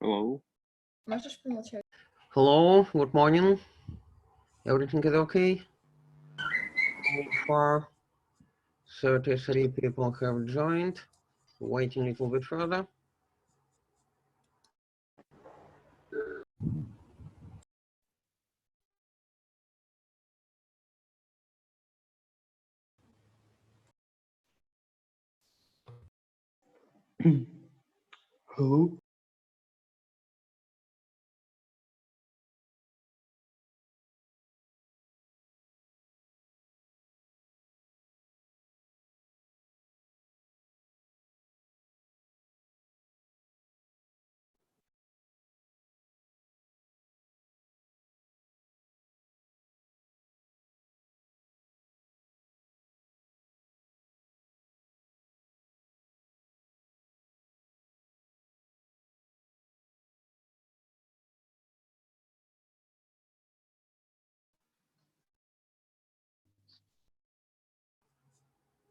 Hello. Hello, good morning. Everything is okay? So far, 33 people have joined. Waiting a little bit further. Hello.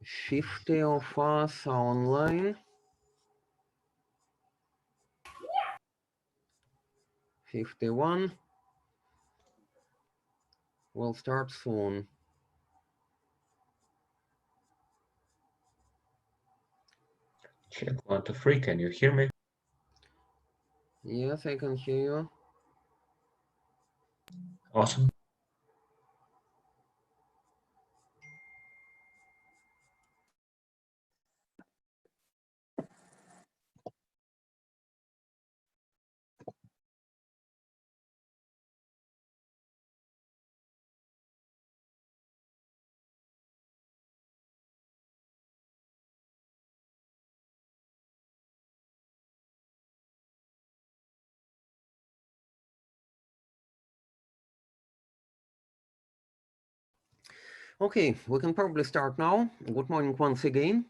Fifty of us are online. 51. We'll start soon. Check 1, 2, 3. Can you hear me? Yes, I can hear you. Awesome. Okay, we can probably start now. Good morning once again.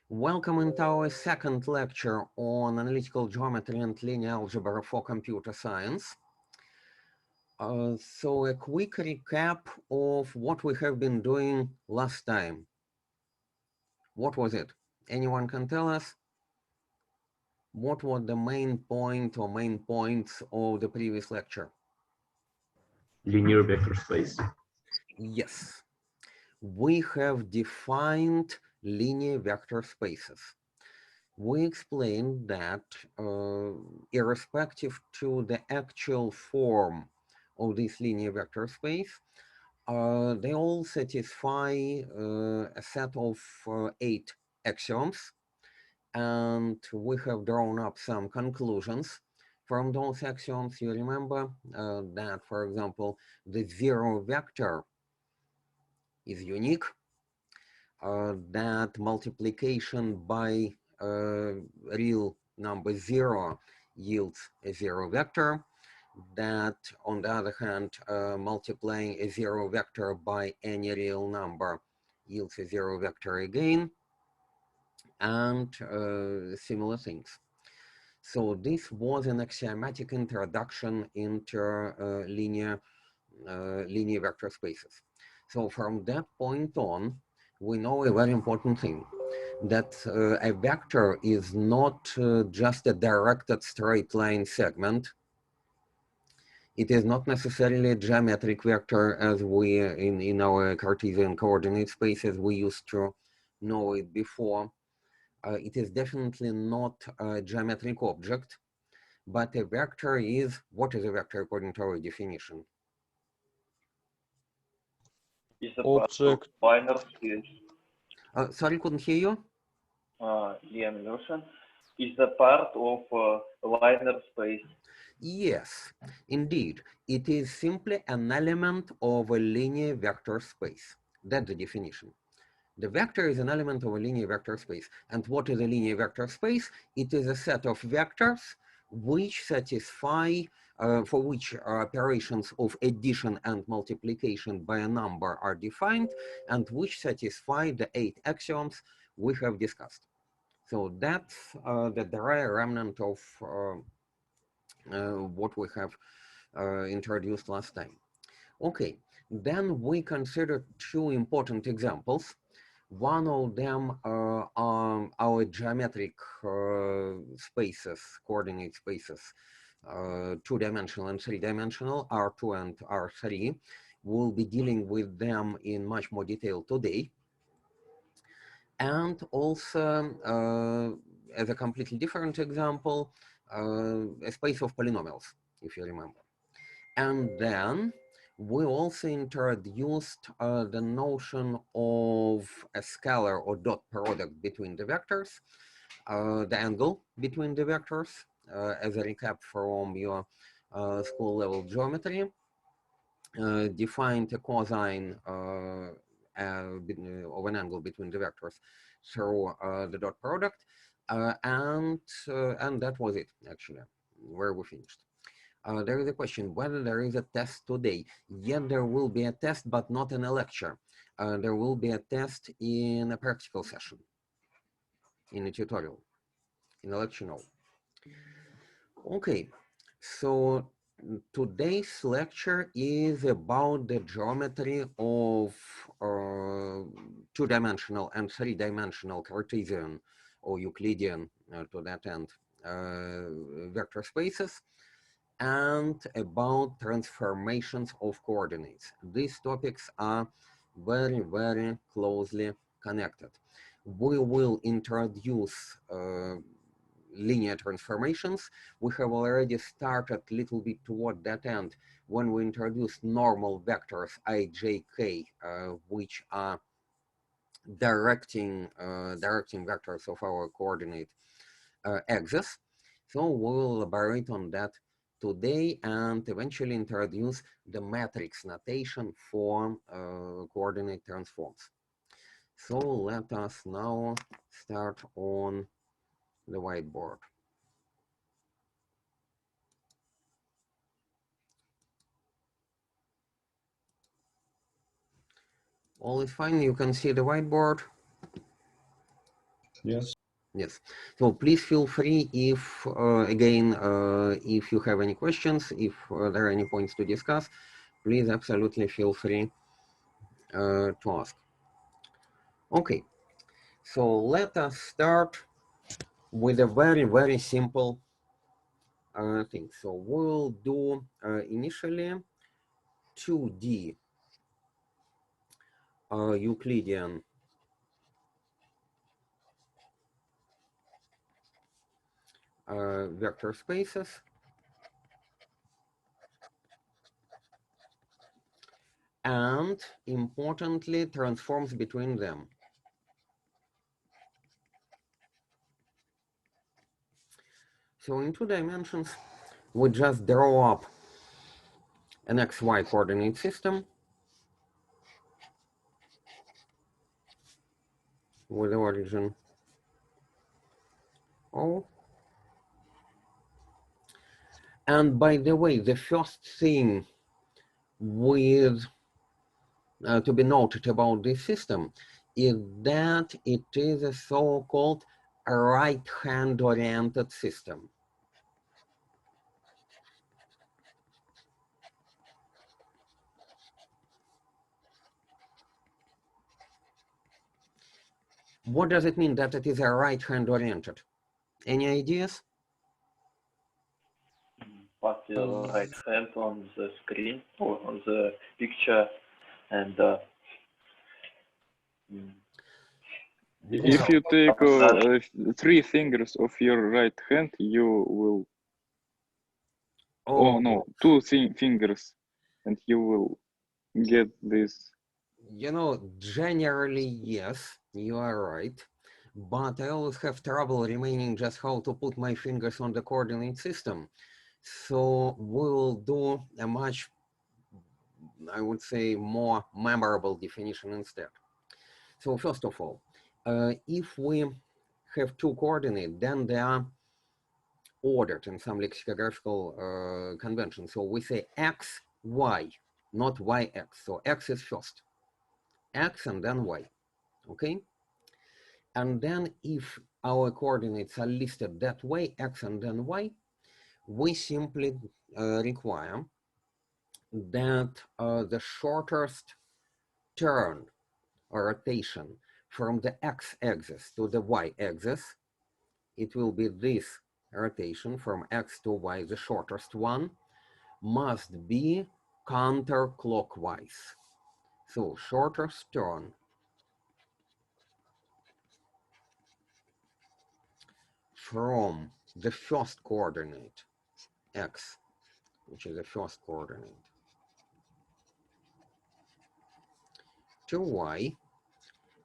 Welcome into our second lecture on analytical geometry and linear algebra for computer science. So a quick recap of what we have been doing last time. What was it? Anyone can tell us? What was the main point or main points of the previous lecture? Linear vector space. Yes, we have defined linear vector spaces. We explained that irrespective to the actual form of this linear vector space, they all satisfy a set of 8 axioms, and we have drawn up some conclusions from those axioms. You remember that, for example, the zero vector is unique, that multiplication by real number 0 yields a zero vector, that on the other hand, multiplying a zero vector by any real number yields a zero vector again, and similar things. So this was an axiomatic introduction into linear vector spaces. So from that point on, we know a very important thing, that a vector is not just a directed straight line segment. It is not necessarily a geometric vector as we, in our Cartesian coordinate spaces, we used to know it before. It is definitely not a geometric object, but a vector is, what is a vector according to our definition? Is a Object. binary space. Sorry, couldn't hear you. Version is the part of linear space. Yes, indeed. It is simply an element of a linear vector space. That's the definition. The vector is an element of a linear vector space. And what is a linear vector space? It is a set of vectors which satisfy, for which operations of addition and multiplication by a number are defined, and which satisfy the 8 axioms we have discussed. So that's the dry remnant of what we have introduced last time. Okay, then we consider 2 important examples. One of them are our geometric spaces, coordinate spaces, two-dimensional and three-dimensional, R2 and R3. We'll be dealing with them in much more detail today. And also, as a completely different example, a space of polynomials, if you remember. And then we also introduced the notion of a scalar or dot product between the vectors, the angle between the vectors, as a recap from your school level geometry, defined a cosine of an angle between the vectors through the dot product, and that was it, actually, where we finished. There is a question whether there is a test today. Yet there will be a test, but not in a lecture. There will be a test in a practical session, in a tutorial, in a lecture, no. Okay, so today's lecture is about the geometry of two-dimensional and three-dimensional Cartesian or Euclidean, to that end, vector spaces, and about transformations of coordinates. These topics are very, very closely connected. We will introduce linear transformations. We have already started a little bit toward that end when we introduced normal vectors I, j, k, which are directing vectors of our coordinate axis. So we'll elaborate on that today and eventually introduce the matrix notation for coordinate transforms. So let us now start on the whiteboard. All is fine, you can see the whiteboard? Yes. Yes. So please feel free if, again, if you have any questions, if there are any points to discuss, please absolutely feel free to ask. Okay, so let us start with a very, very simple thing. So we'll do initially 2D Euclidean vector spaces. And importantly, transforms between them. So in 2 dimensions, we just draw up an XY coordinate system with the origin O. And by the way, the first thing with to be noted about this system is that it is a so-called right-hand oriented system. What does it mean that it is a right-hand oriented? Any ideas? Put your right hand on the screen or on the picture, and If you take 3 fingers of your right hand, you will. Oh no, 2 fingers, and you will get this. You know, generally, yes, you are right. But I always have trouble remaining just how to put my fingers on the coordinate system. So we'll do a much, I would say, more memorable definition instead. So first of all, if we have 2 coordinates, then they are ordered in some lexicographical convention. So we say x, y, not yx. So x is first, x and then y, okay? And then if our coordinates are listed that way, x and then y, we simply require that the shortest turn or rotation from the x-axis to the y-axis, it will be this rotation from x to y, the shortest one, must be counterclockwise. So shortest turn from the first coordinate, x, which is the first coordinate, to y,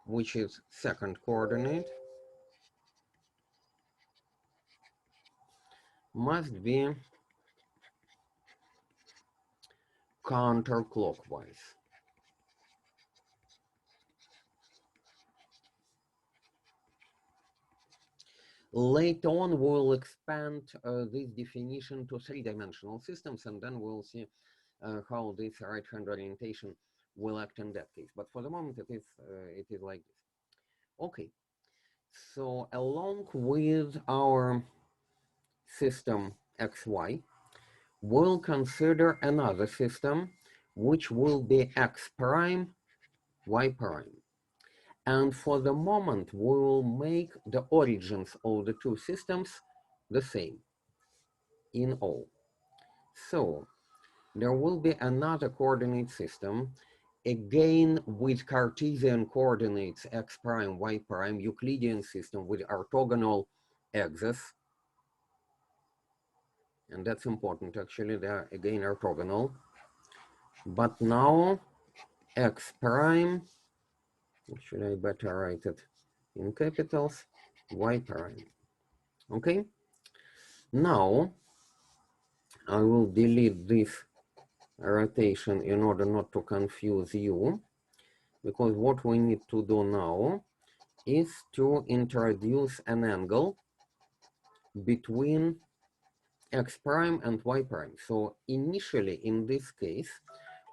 which is second coordinate, must be counterclockwise. Later on, we'll expand this definition to three-dimensional systems, and then we'll see how this right-hand orientation will act in that case. But for the moment, it is like this. Okay, so along with our system xy, we'll consider another system, which will be x prime, y prime. And for the moment, we will make the origins of the two systems the same in all. So there will be another coordinate system, again with Cartesian coordinates x prime, y prime, Euclidean system with orthogonal axes. And that's important, actually, they're again orthogonal. But now x prime, actually I better write it in capitals, y prime. Okay, now I will delete this rotation in order not to confuse you, because what we need to do now is to introduce an angle between x prime and y prime. So initially in this case,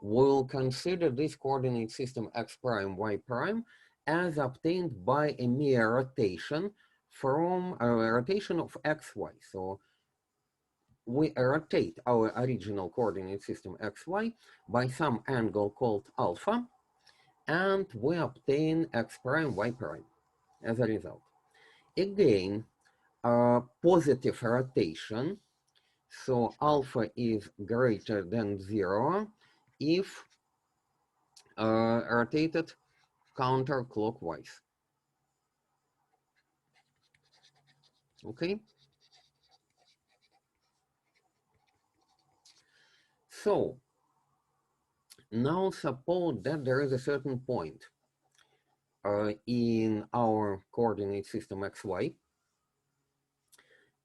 we'll consider this coordinate system x prime, y prime as obtained by a mere rotation from a rotation of xy. So we rotate our original coordinate system xy by some angle called alpha, and we obtain x prime, y prime as a result. Again, positive rotation, so alpha is greater than 0 if rotated counterclockwise. Okay? So now suppose that there is a certain point in our coordinate system xy,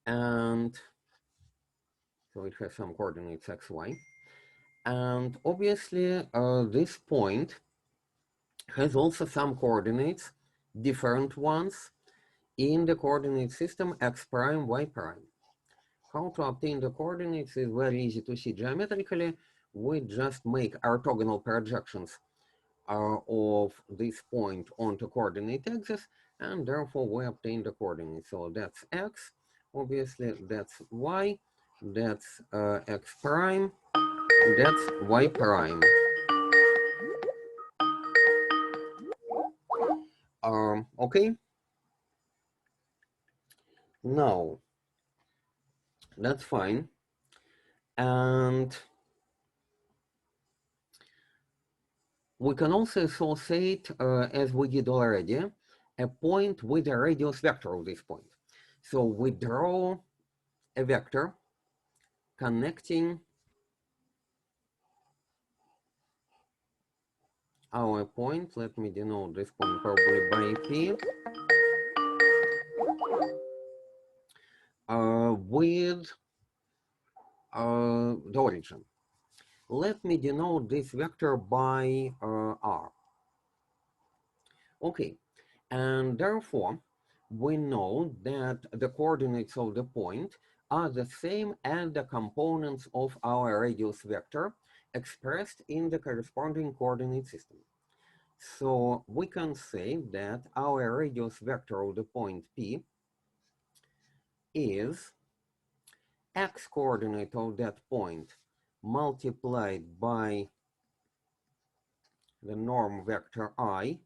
and so it has some coordinates xy, and obviously this point has also some coordinates, different ones, in the coordinate system x prime, y prime. How to obtain the coordinates is very easy to see geometrically. We just make orthogonal projections of this point onto coordinate axis, and therefore we obtain the coordinates. So that's x, obviously that's y, that's x prime, that's y prime. Okay, now that's fine, and we can also associate, as we did already, a point with a radius vector of this point. So we draw a vector connecting our point. Let me denote this point probably by P, with the origin. Let me denote this vector by R. Okay, and therefore we know that the coordinates of the point are the same as the components of our radius vector expressed in the corresponding coordinate system. So we can say that our radius vector of the point P is x coordinate of that point multiplied by the norm vector I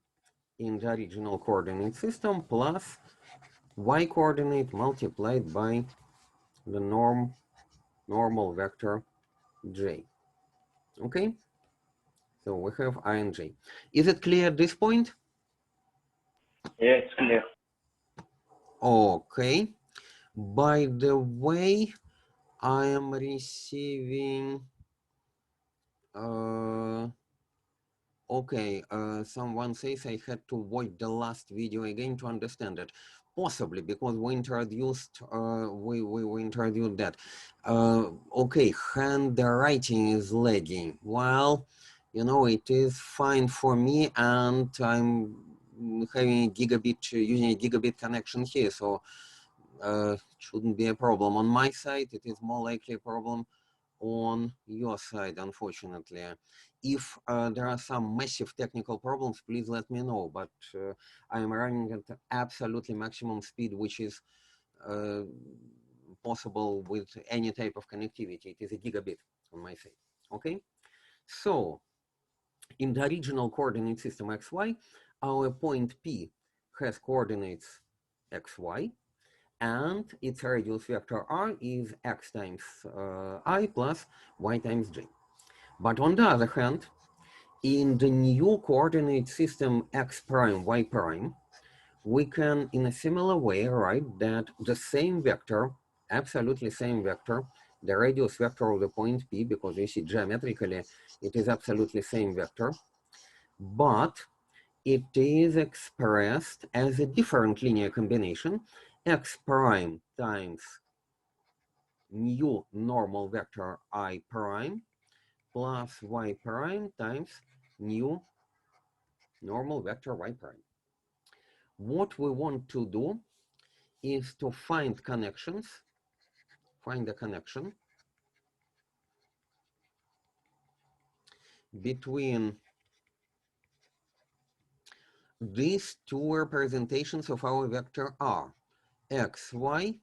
in the original coordinate system plus y coordinate multiplied by the normal vector j. Okay, so we have I and j. Is it clear at this point? Yeah, it's clear. Okay. By the way, I am receiving okay, someone says I had to watch the last video again to understand it. Possibly because we introduced we introduced that. Okay, handwriting is lagging. Well, you know, it is fine for me, and I'm having using a gigabit connection here, so shouldn't be a problem on my side. It is more likely a problem on your side, unfortunately. If there are some massive technical problems, please let me know, but I am running at absolutely maximum speed, which is possible with any type of connectivity. It is a gigabit on my side, okay? So, in the original coordinate system xy, our point P has coordinates xy, and its radius vector r is x times I plus y times j. But on the other hand, in the new coordinate system x prime, y prime, we can, in a similar way, write that the same vector, absolutely same vector, the radius vector of the point P, because you see geometrically, it is absolutely same vector, but it is expressed as a different linear combination, x prime times mu normal vector I prime plus y prime times mu normal vector y prime. What we want to do is to find connections, find a connection between these two representations of our vector r, xy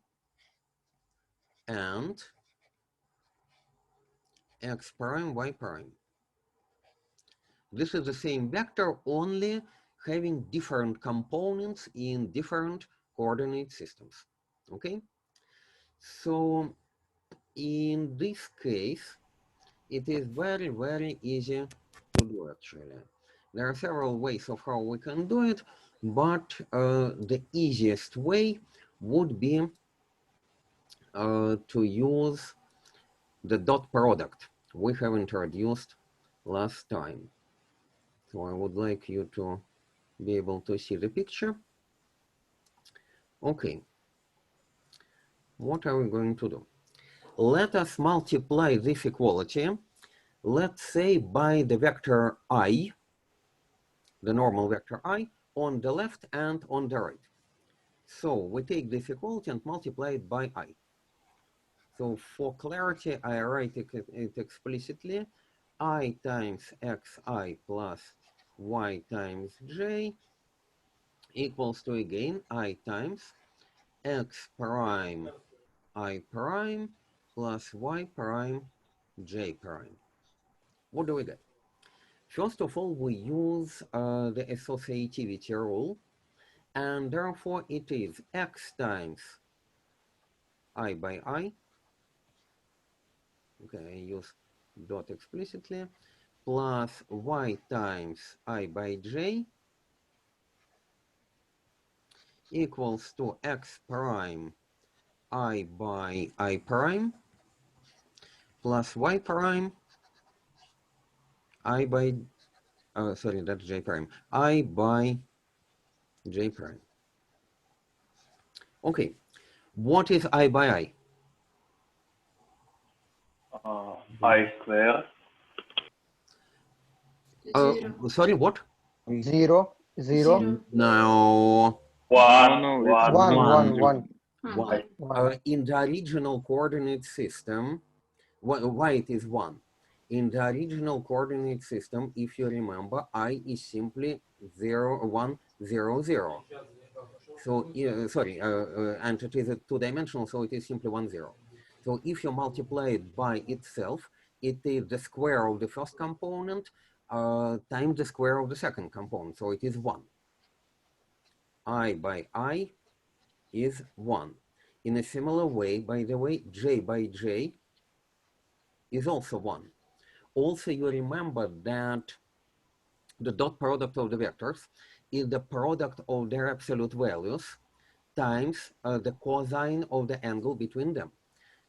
and x prime, y prime. This is the same vector, only having different components in different coordinate systems, okay? So in this case, it is very, very easy to do actually. There are several ways of how we can do it, but the easiest way would be to use the dot product we have introduced last time. So I would like you to be able to see the picture. Okay, what are we going to do? Let us multiply this equality, let's say by the vector I, the normal vector I, on the left and on the right. So we take this equality and multiply it by I. So for clarity, I write it explicitly. I times xi plus y times j equals to, again, I times x prime I prime plus y prime j prime. What do we get? First of all, we use the associativity rule, and therefore it is x times I by I. Okay, I use dot explicitly, plus y times I by j equals to x prime I by I prime plus y prime I by, sorry, that's j prime, I by j prime. Okay, what is I by I? I square. Sorry, what? Zero. No. No, it's One. One. In the original coordinate system, why it is 1? In the original coordinate system, if you remember, I is simply 0, 1, 0, 0. So, sorry, and it is a two-dimensional, so it is simply 1, 0. So if you multiply it by itself, it is the square of the first component times the square of the second component, so it is 1. I by I is 1. In a similar way, by the way, j by j is also 1. Also, you remember that the dot product of the vectors is the product of their absolute values times the cosine of the angle between them.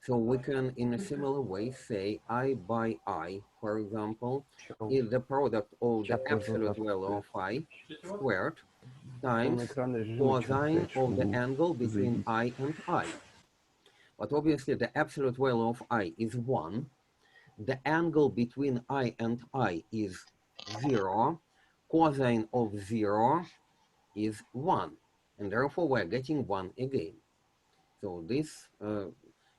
So we can, in a similar way, say I by I, for example, is the product of the absolute value of I squared times cosine of the angle between I and I. But obviously the absolute value of I is 1. The angle between I and I is 0. Cosine of 0 is 1. And therefore we're getting 1 again. So these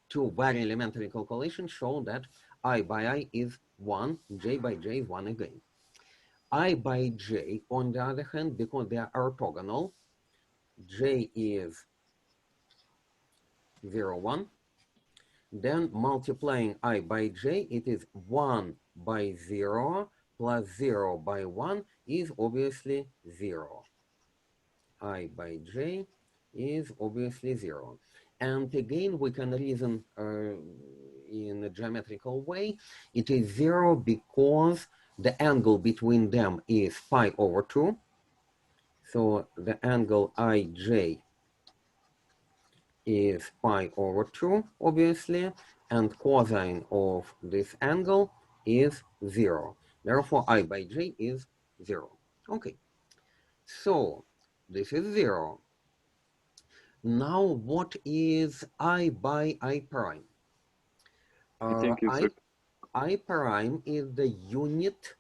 two very elementary calculations show that I by I is 1, j by j is 1 again. I by j, on the other hand, because they are orthogonal, j is 0, 1. Then multiplying I by j, it is 1 by 0 plus 0 by 1 is obviously 0. I by j is obviously 0. And again, we can reason in a geometrical way. It is 0 because the angle between them is pi over 2. So the angle IJ is pi over 2, obviously, and cosine of this angle is 0. Therefore, I by j is 0. Okay, so this is 0. Now, what is I by I prime? I prime is the unit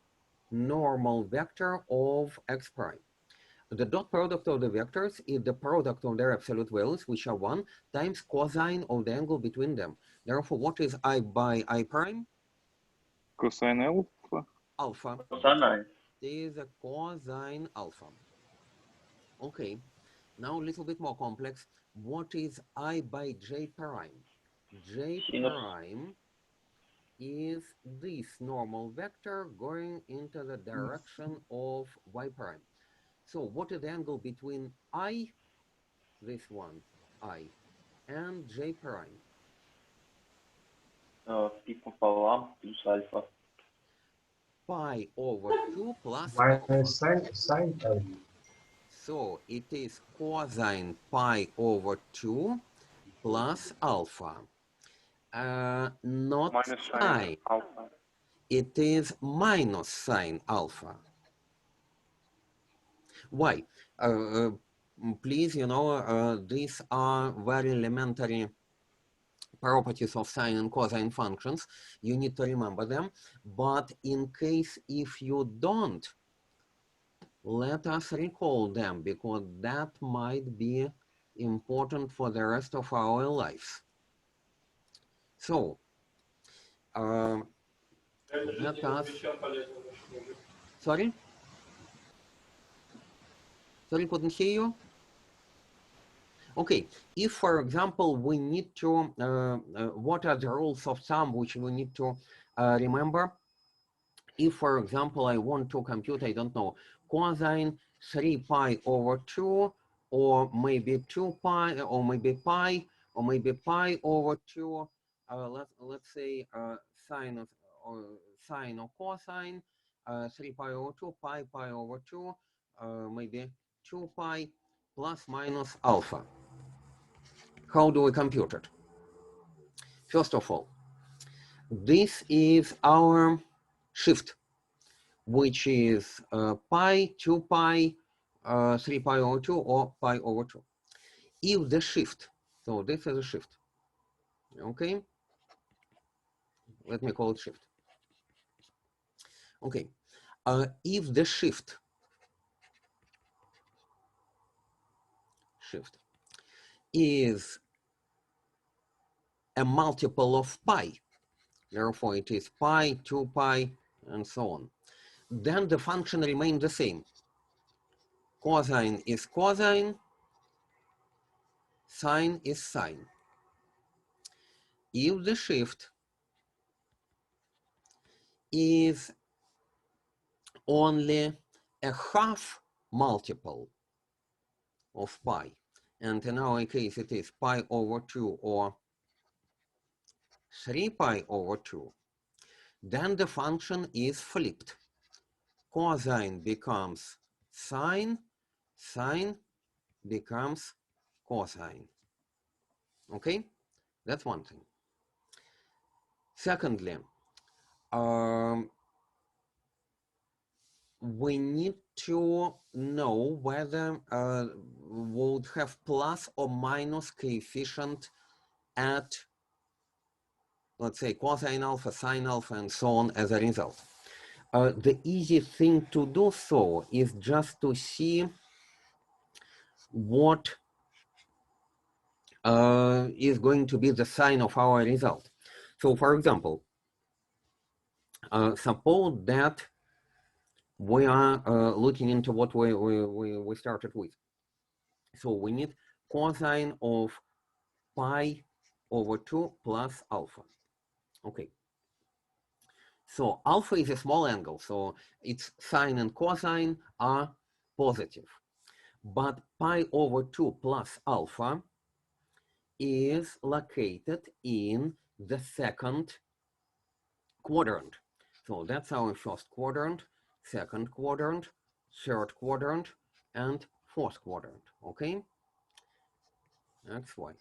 normal vector of x prime. The dot product of the vectors is the product of their absolute values, which are 1, times cosine of the angle between them. Therefore, what is I by I prime? Cosine alpha. Alpha. Cosine. It is a cosine alpha. Okay. Now a little bit more complex. What is I by j prime? J prime is this normal vector going into the direction of y prime. So what is the angle between I, this one, I, and j prime? Pi пополам плюс альфа. Pi over 2 plus Minus alpha. sine alpha. So it is cosine pi over 2 plus alpha. Not Minus sine sine. alpha. It is minus sine alpha. Why? Please, you know, these are very elementary properties of sine and cosine functions. You need to remember them. But in case if you don't, let us recall them, because that might be important for the rest of our lives. So, let us, sorry? Sorry, couldn't hear you? Okay, if for example, we need to, what are the rules of thumb which we need to remember? If for example, I want to compute, I don't know, cosine 3 pi over 2, or maybe 2 pi, or maybe pi, or maybe pi over 2, let's say sine or cosine, 3 pi over 2, pi over 2, maybe 2 pi plus minus alpha. How do we compute it? First of all, this is our shift, which is pi, 2 pi, 3 pi over 2, or pi over 2. If the shift, so this is a shift, okay? Let me call it shift. Okay, if the shift is a multiple of pi, therefore it is pi, 2 pi, and so on, then the function remains the same. Cosine is cosine, sine is sine. If the shift is only a half multiple of pi, and in our case it is pi over 2 or 3 pi over 2, then the function is flipped. Cosine becomes sine, sine becomes cosine. Okay, that's one thing. Secondly, we need to know whether would have plus or minus coefficient at, let's say, cosine alpha, sine alpha, and so on as a result. The easy thing to do so is just to see what is going to be the sign of our result. So, for example, suppose that we are looking into what we started with. So we need cosine of pi over 2 plus alpha. Okay. So alpha is a small angle, so its sine and cosine are positive. But pi over 2 plus alpha is located in the second quadrant. So that's our first quadrant, second quadrant, third quadrant, and fourth quadrant. Okay? That's why.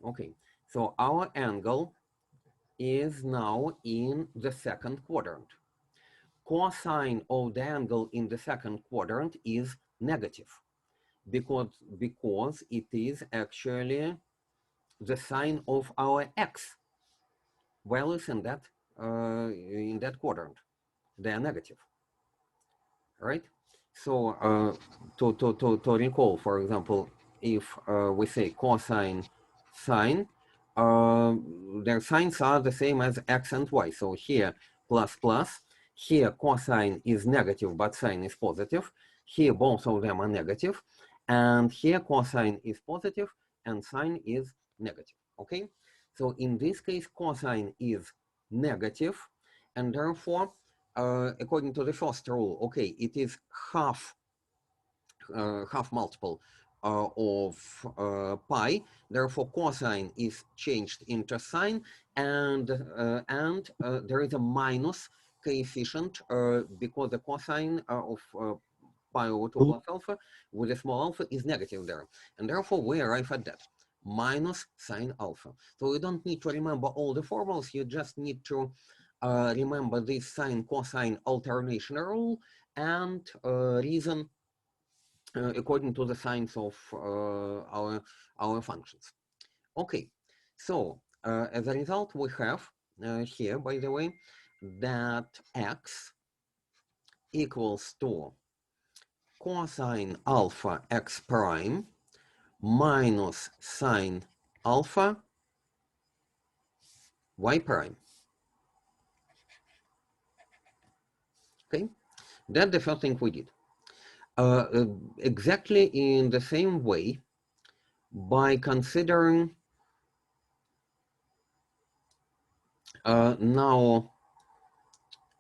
Okay. So our angle is now in the second quadrant. Cosine of the angle in the second quadrant is negative because it is actually the sign of our x values in that quadrant. They are negative, right? So to recall, for example, if we say cosine sine, their signs are the same as x and y. So here plus plus, here cosine is negative, but sine is positive. Here both of them are negative. And here cosine is positive and sine is negative, okay? So in this case, cosine is negative, and therefore, according to the first rule, okay, it is half multiple of pi. Therefore, cosine is changed into sine, and there is a minus coefficient because the cosine of pi over 2 plus alpha with a small alpha is negative there, and therefore we arrive at that minus sine alpha. So you don't need to remember all the formulas, you just need to remember this sine cosine alternation rule and reason according to the signs of our functions. Okay, so as a result, we have here, by the way, that x equals to cosine alpha x prime minus sine alpha y prime. Okay, that's the first thing we did. Exactly in the same way, by considering now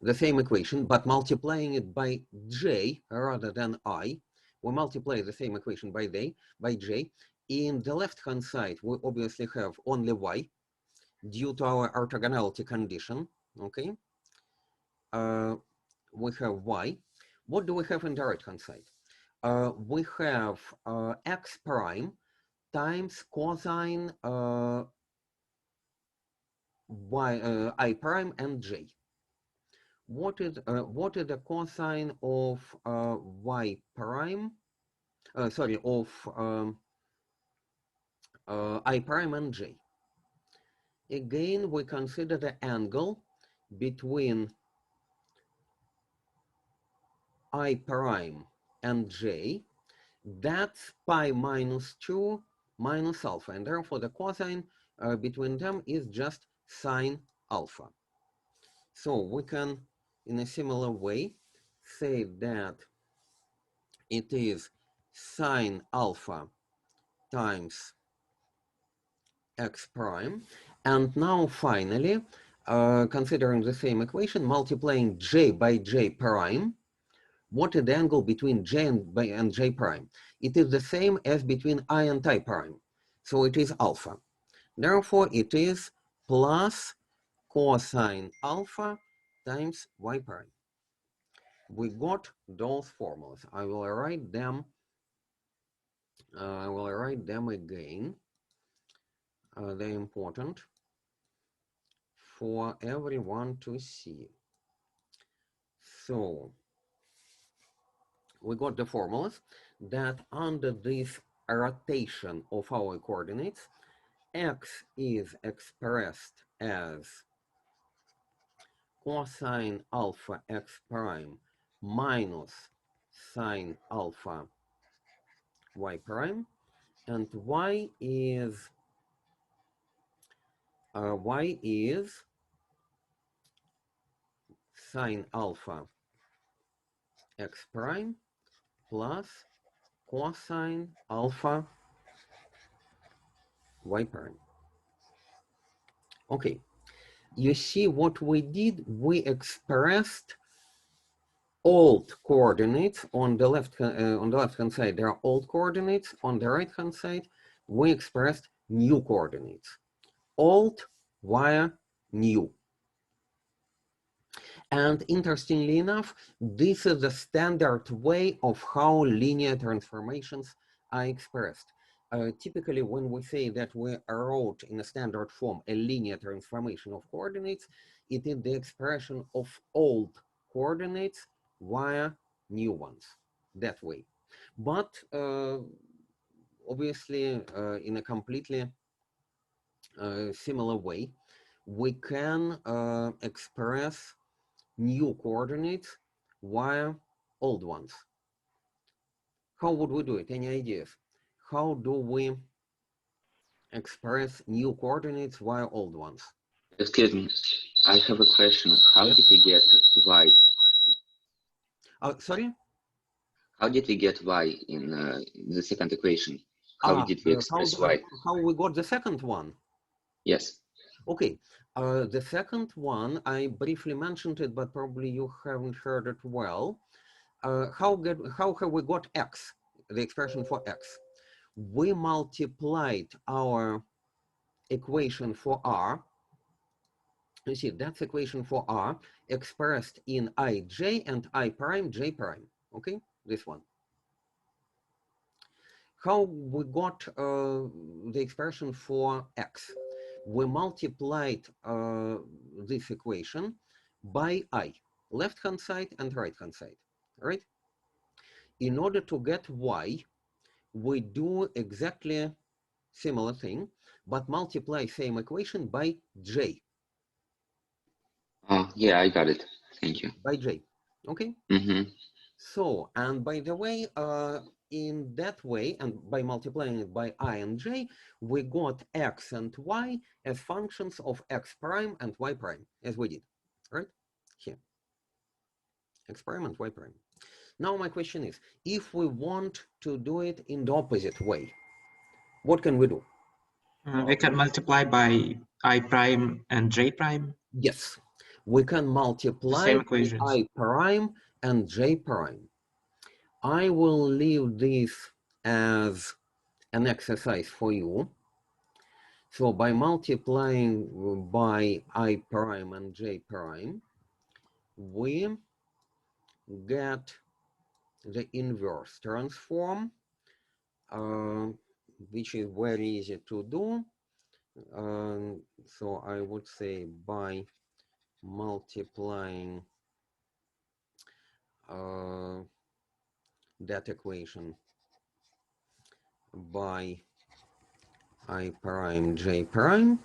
the same equation, but multiplying it by j rather than I, we multiply the same equation by j. In the left-hand side, we obviously have only y due to our orthogonality condition, okay? We have y. What do we have in the right-hand side? We have x prime times cosine I prime and j. What is the cosine of y prime? Sorry, of I prime and j. Again, we consider the angle between I prime and j. That's pi minus 2 minus alpha, and therefore the cosine between them is just sine alpha. So we can, in a similar way, say that it is sine alpha times x prime. And now finally, considering the same equation, multiplying j by j prime, What is the angle between j and j prime? It is the same as between I and I prime. So it is alpha. Therefore, it is plus cosine alpha times y prime. We got those formulas. I will write them. I will write them again. They're important for everyone to see. So we got the formulas that under this rotation of our coordinates, x is expressed as cosine alpha x prime minus sine alpha y prime, and y is sine alpha x prime plus cosine alpha y prime. Okay, you see what we did? We expressed old coordinates on the left hand side. There are old coordinates. On the right hand side, we expressed new coordinates. Old via new. And interestingly enough, this is the standard way of how linear transformations are expressed. Typically, when we say that we wrote in a standard form a linear transformation of coordinates, it is the expression of old coordinates via new ones, that way. But obviously, in a completely similar way, we can express new coordinates via old ones. How would we do it? Any ideas? How do we express new coordinates via old ones? Excuse me, I have a question. How did we get y? Sorry? How did we get y in the second equation? How did we express y? How we got the second one? Yes. Okay, the second one, I briefly mentioned it, but probably you haven't heard it well. How have we got x, the expression for x? We multiplied our equation for r. You see, that's equation for r expressed in ij and I prime, j prime. Okay, this one. How we got the expression for x? We multiplied this equation by I, left-hand side and right-hand side, right? In order to get y, we do exactly similar thing, but multiply same equation by j. Oh, yeah, I got it. Thank you. By j, okay? Mm-hmm. So, and by the way, in that way, and by multiplying it by I and j, we got x and y as functions of x prime and y prime, as we did, right? Here, x prime and y prime. Now my question is, if we want to do it in the opposite way, what can we do? We can multiply by I prime and j prime. Yes, we can multiply by I prime and j prime. I will leave this as an exercise for you. So by multiplying by I prime and j prime, we get the inverse transform, which is very easy to do. So I would say by multiplying that equation by I prime j prime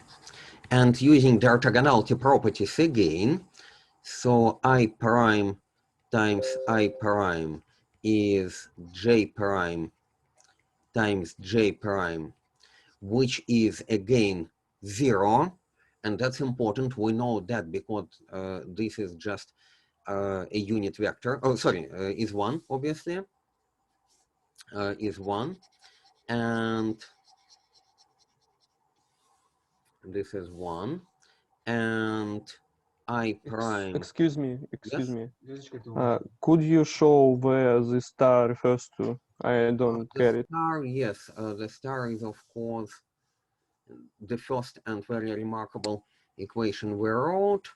and using the orthogonality properties again. So I prime times I prime is j prime times j prime, which is again 0. And that's important. We know that because this is just a unit vector. Oh, sorry, is 1, obviously. Is 1. And this is 1. And I prime. Excuse me. Yes? Could you show where the star refers to? I don't get it. Star, yes, the star is of course the first and very remarkable equation we wrote.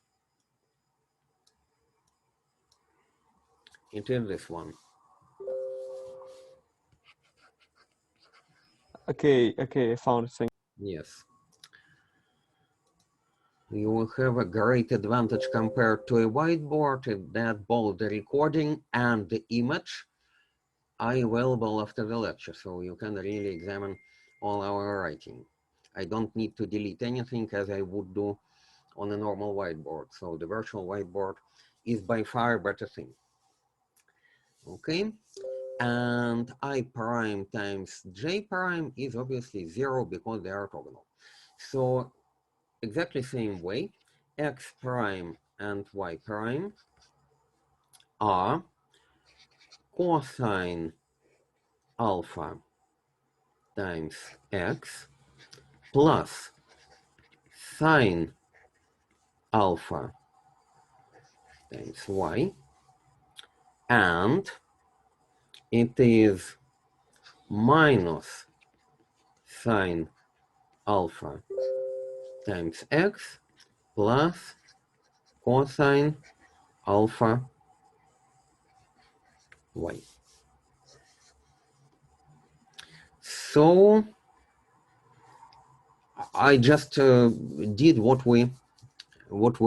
It is this one. Okay, I found it. Yes. You will have a great advantage compared to a whiteboard in that both the recording and the image are available after the lecture, so you can really examine all our writing. I don't need to delete anything as I would do on a normal whiteboard. So the virtual whiteboard is by far a better thing. Okay, and I prime times j prime is obviously 0 because they are orthogonal. So exactly same way, x prime and y prime are cosine alpha times x plus sine alpha times y, and it is minus sine alpha times x plus cosine alpha y. So I just did what we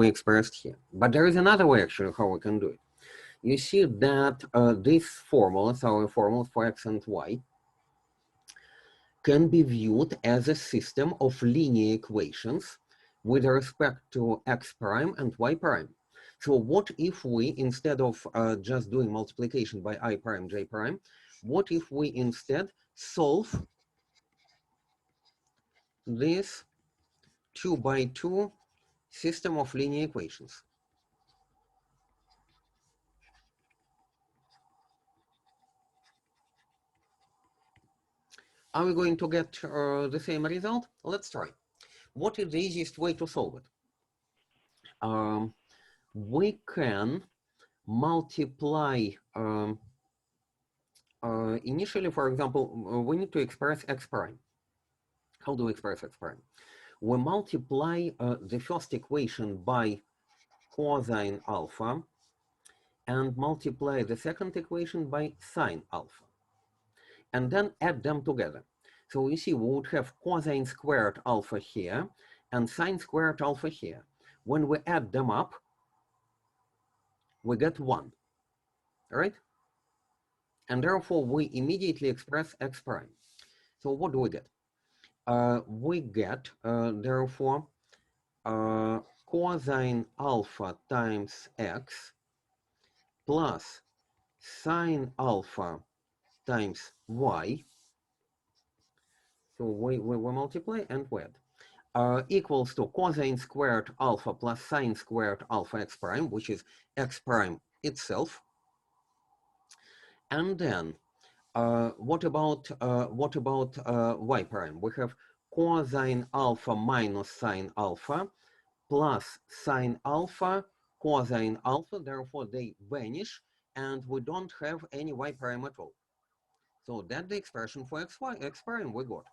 expressed here, but there is another way actually how we can do it. You see that these formulas, our formulas for x and y, can be viewed as a system of linear equations with respect to x prime and y prime. So what if we, instead of just doing multiplication by I prime, j prime, what if we instead solve this 2 by 2 system of linear equations? Are we going to get the same result? Let's try. What is the easiest way to solve it? We can multiply, initially, for example, we need to express x prime. How do we express x prime? We multiply the first equation by cosine alpha and multiply the second equation by sine alpha, and then add them together. So you see, we would have cosine squared alpha here and sine squared alpha here. When we add them up, we get 1, right? And therefore, we immediately express x prime. So what do we get? We get, therefore, cosine alpha times x plus sine alpha times y. So we multiply and we add. Equals to cosine squared alpha plus sine squared alpha x prime, which is x prime itself. And then what about y prime? We have cosine alpha minus sine alpha plus sine alpha cosine alpha. Therefore, they vanish, and we don't have any y prime at all. So that's the expression for x prime we got.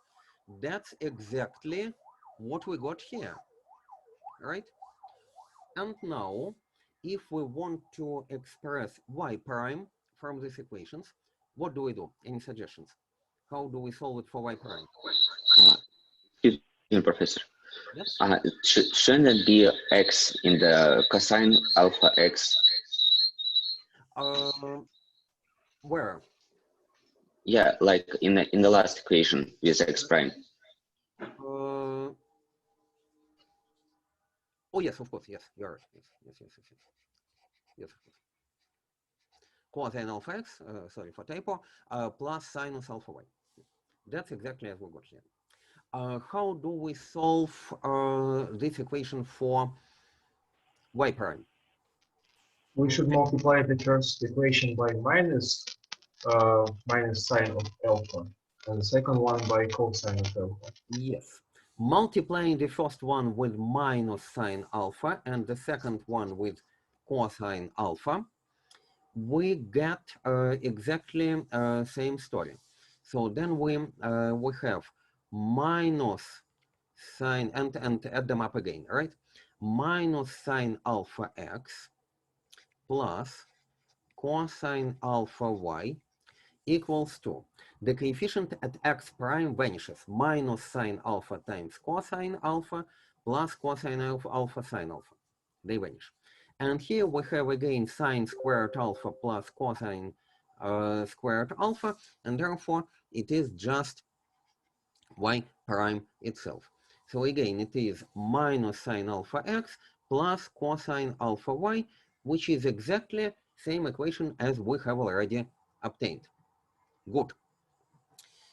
That's exactly what we got here, right? And now, if we want to express y prime from these equations, what do we do? Any suggestions? How do we solve it for y prime? Excuse me, Professor. Yes? Shouldn't it be x in the cosine alpha x? Where? Yeah, like in the last equation with x prime. Oh yes, of course. Yes, you're right. Yes, of course. Cosine alpha x, sorry for typo, plus sinus alpha y. That's exactly as we got here. How do we solve this equation for y prime? We should multiply the first equation by minus sine of alpha, and the second one by cosine of alpha. Yes. multiplying the first one with minus sine alpha and the second one with cosine alpha, we get exactly same story. So then we have minus sine, and add them up again, right? Minus sine alpha x plus cosine alpha y equals to the coefficient at x prime vanishes, minus sine alpha times cosine alpha plus cosine alpha sine alpha. They vanish. And here we have again sine squared alpha plus cosine squared alpha, and therefore it is just y prime itself. So again, it is minus sine alpha x plus cosine alpha y, which is exactly same equation as we have already obtained. Good.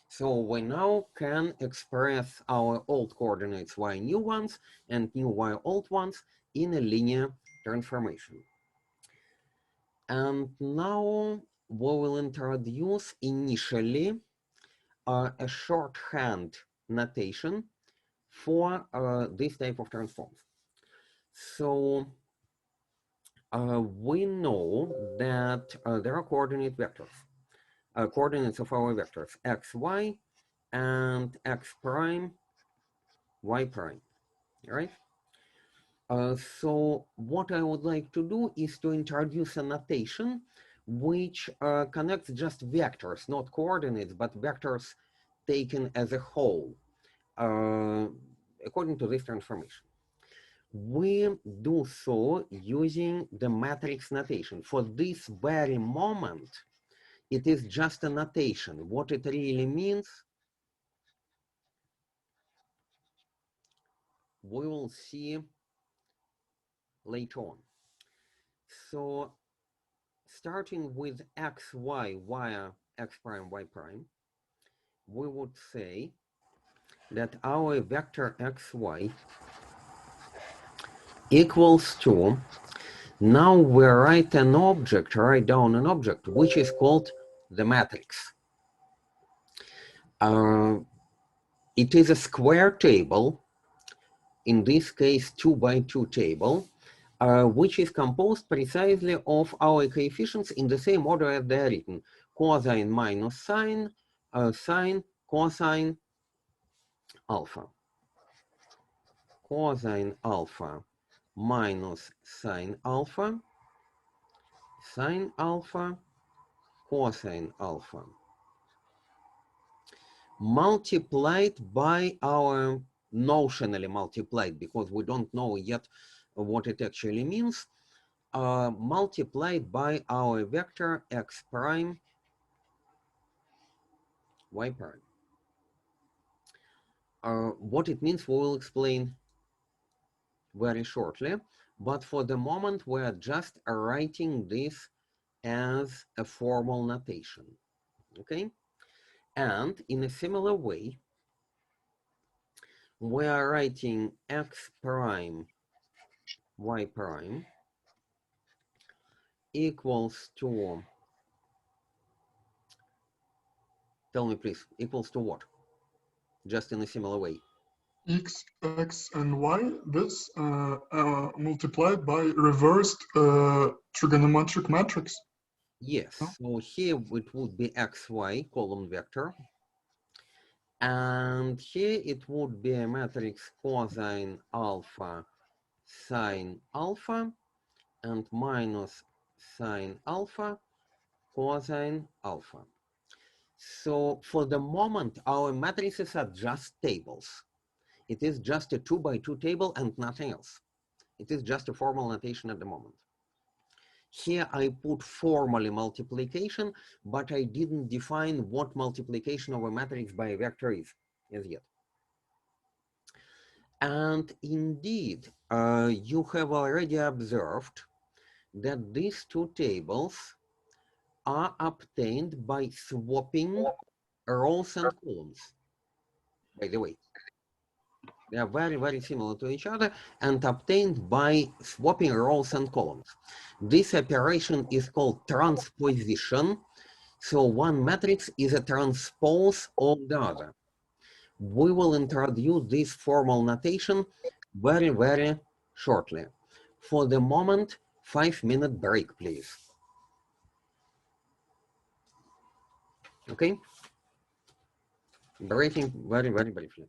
So we now can express our old coordinates y new ones and new y old ones in a linear transformation. And now we will introduce initially a shorthand notation for this type of transforms. So we know that there are coordinate vectors, coordinates of our vectors, x, y, and x prime, y prime, right? So what I would like to do is to introduce a notation which connects just vectors, not coordinates, but vectors taken as a whole, according to this transformation. We do so using the matrix notation. For this very moment, it is just a notation. What it really means, we will see later on. So starting with x, y, y, x prime, y prime, we would say that our vector xy equals to, now we write down an object, which is called the matrix. It is a square table, in this case 2 by 2 table, which is composed precisely of our coefficients in the same order as they are written: cosine minus sine, sine, cosine, alpha. Cosine alpha minus sine alpha, sine alpha, cosine alpha, multiplied by our, notionally multiplied, because we don't know yet what it actually means, multiplied by our vector x prime, y prime. What it means we will explain very shortly, but for the moment we are just writing this as a formal notation, okay? And in a similar way, we are writing x prime, y prime equals to, tell me please, equals to what? Just in a similar way. X, and y, this multiplied by reversed trigonometric matrix. Yes, so here it would be xy column vector, and here it would be a matrix cosine alpha, sine alpha, and minus sine alpha, cosine alpha. So for the moment, our matrices are just tables. It is just a 2 by 2 table and nothing else. It is just a formal notation at the moment. Here I put formally multiplication, but I didn't define what multiplication of a matrix by a vector is as yet. And indeed, you have already observed that these two tables are obtained by swapping rows and columns, by the way. They are very, very similar to each other and obtained by swapping rows and columns. This operation is called transposition. So one matrix is a transpose of the other. We will introduce this formal notation very, very shortly. For the moment, 5-minute break, please. Okay? Breaking very, very briefly.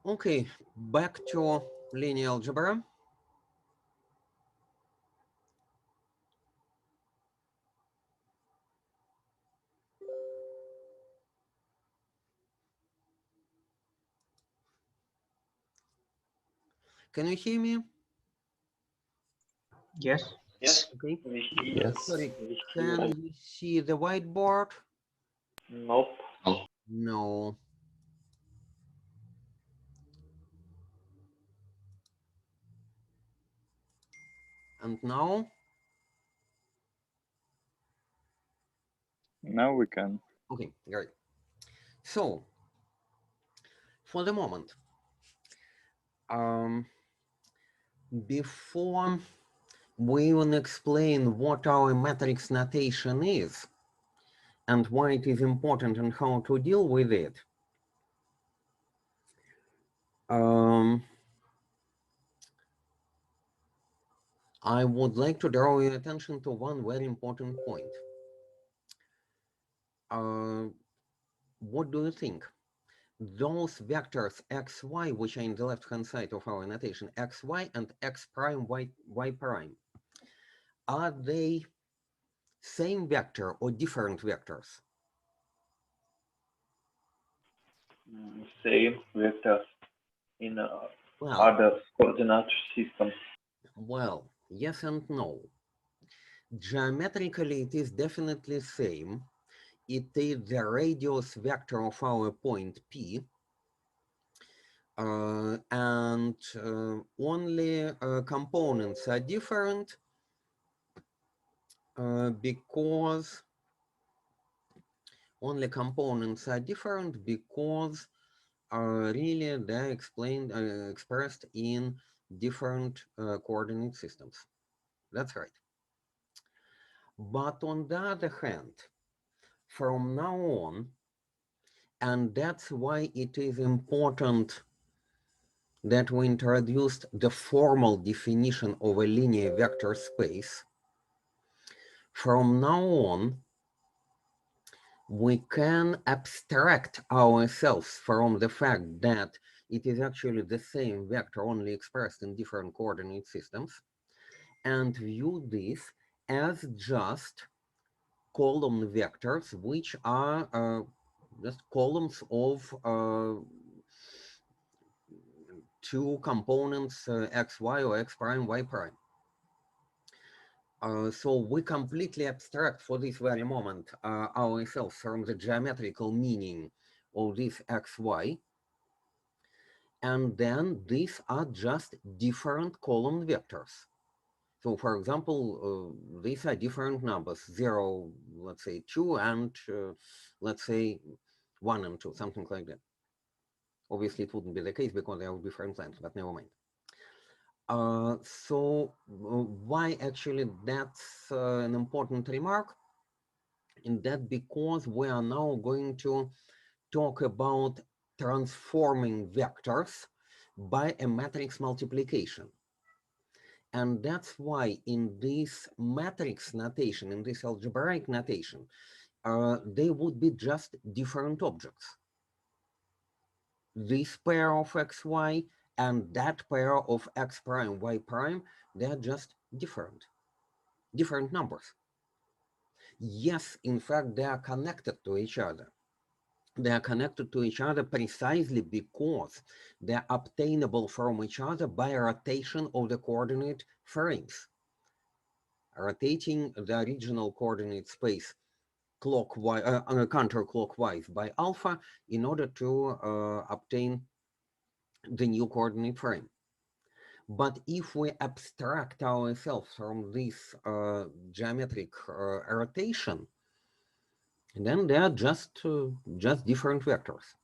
Okay, back to linear algebra. Can you hear me? Yes. Yes. Okay. Yes. Sorry, can you see the whiteboard? Nope. Oh, No. And now? Now we can. Okay, great. So, for the moment, Before we will explain what our matrix notation is and why it is important and how to deal with it. I would like to draw your attention to one very important point. What do you think? Those vectors xy, which are in the left-hand side of our notation, xy and x prime, y prime, are they same vector or different vectors? Same vectors in Well, other coordinate systems. well, yes and no. Geometrically, it is definitely same. It is the radius vector of our point P, and only components are different because really they're expressed in different coordinate systems. That's right. But on the other hand, from now on, and that's why it is important that we introduced the formal definition of a linear vector space. From now on, we can abstract ourselves from the fact that it is actually the same vector only expressed in different coordinate systems and view this as just column vectors, which are just columns of two components, xy or x prime, y prime. So we completely abstract for this very moment ourselves from the geometrical meaning of this xy. And then these are just different column vectors. So for example, these are different numbers, 0, let's say 2, and let's say 1 and 2, something like that. Obviously, it wouldn't be the case because there would be different lengths, but never mind. So why actually that's an important remark? In that because we are now going to talk about transforming vectors by a matrix multiplication. And that's why in this matrix notation, in this algebraic notation, they would be just different objects. This pair of xy and that pair of x prime, y prime, they're just different numbers. Yes, in fact, they are connected to each other. They are connected to each other precisely because they are obtainable from each other by rotation of the coordinate frames. Rotating the original coordinate space clockwise, counterclockwise by alpha in order to obtain the new coordinate frame. But if we abstract ourselves from this geometric rotation, then they are just different vectors.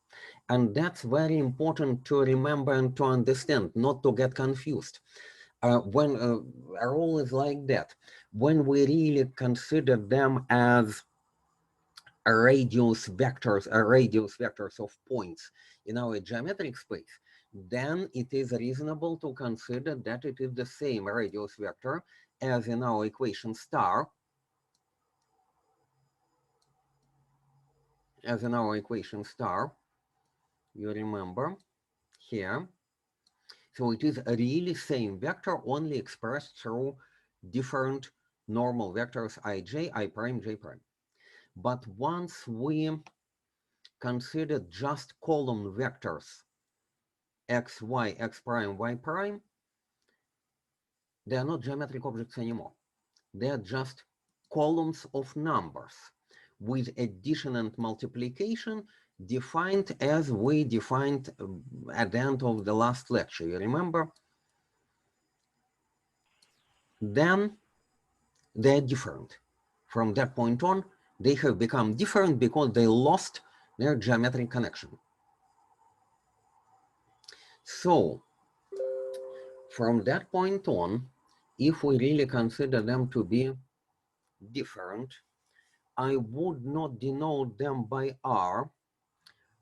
And that's very important to remember and to understand, not to get confused. When a rule is like that, when we really consider them as radius vectors of points in our geometric space, then it is reasonable to consider that it is the same radius vector as in our equation star, you remember here. So it is a really same vector, only expressed through different normal vectors ij, I prime, j prime. But once we consider just column vectors x, y, x prime, y prime, they are not geometric objects anymore. They are just columns of numbers with addition and multiplication defined as we defined at the end of the last lecture, you remember? Then they're different. From that point on, they have become different because they lost their geometric connection. So, From that point on, if we really consider them to be different, I would not denote them by R,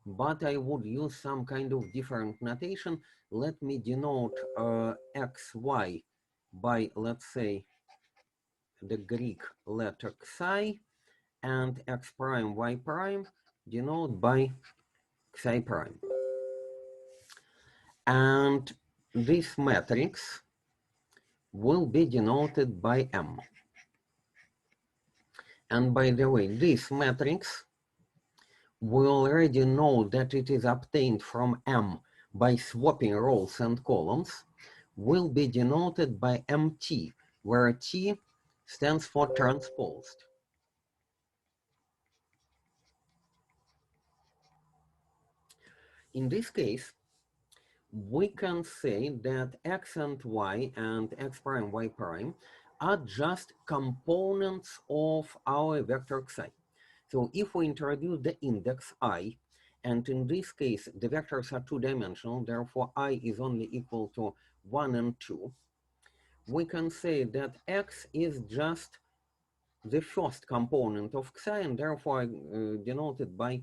but I would use some kind of different notation. Let me denote x, y by, let's say, the Greek letter xi, and x prime, y prime denote by xi prime. And this matrix will be denoted by M. And by the way, this matrix, we already know that it is obtained from M by swapping rows and columns, will be denoted by MT, where T stands for transposed. In this case, we can say that x and y and x prime, y prime are just components of our vector xi. So if we introduce the index I, and in this case, the vectors are two-dimensional, therefore I is only equal to 1 and 2, we can say that x is just the first component of xi, and therefore denoted by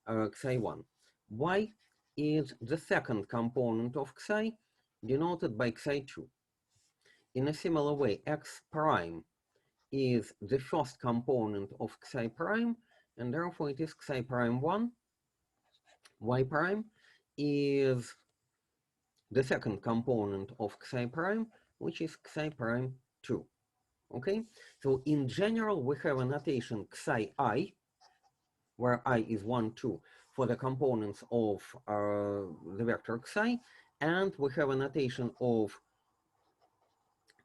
xi1. Y is the second component of xi, denoted by xi2. In a similar way, x prime is the first component of xi prime, and therefore it is xi prime 1. Y prime is the second component of xi prime, which is xi prime 2. Okay, so in general, we have a notation xi I, where I is 1, 2, for the components of the vector xi, and we have a notation of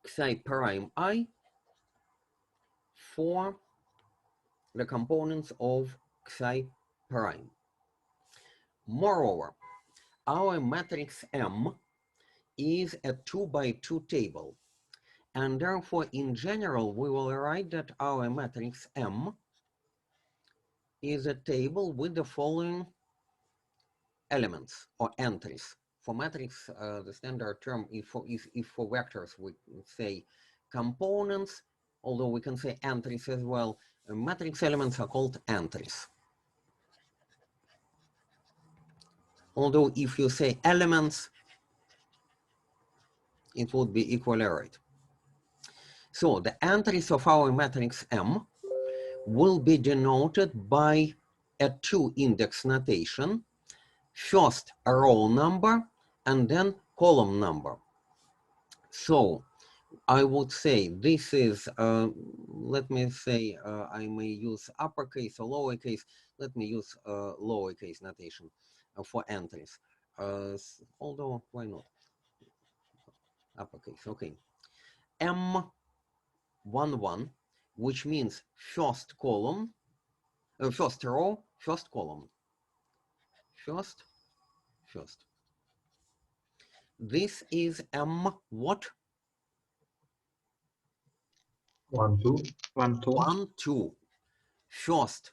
xi prime I for the components of xi prime. Moreover, our matrix M is a 2 by 2 table, and therefore, in general, we will write that our matrix M is a table with the following elements or entries. For matrix, the standard term, if for vectors, we say components, although we can say entries as well. Matrix elements are called entries. Although if you say elements, it would be equally right. So the entries of our matrix M will be denoted by a 2-index notation, first a row number and then column number. So I would say this is, let me say, I may use uppercase or lowercase. Let me use lowercase notation for entries. Although, why not? Uppercase, okay. M11, which means first column, first row, first column. First. This is M what? 1, 2. 1, 2. 1, 2. First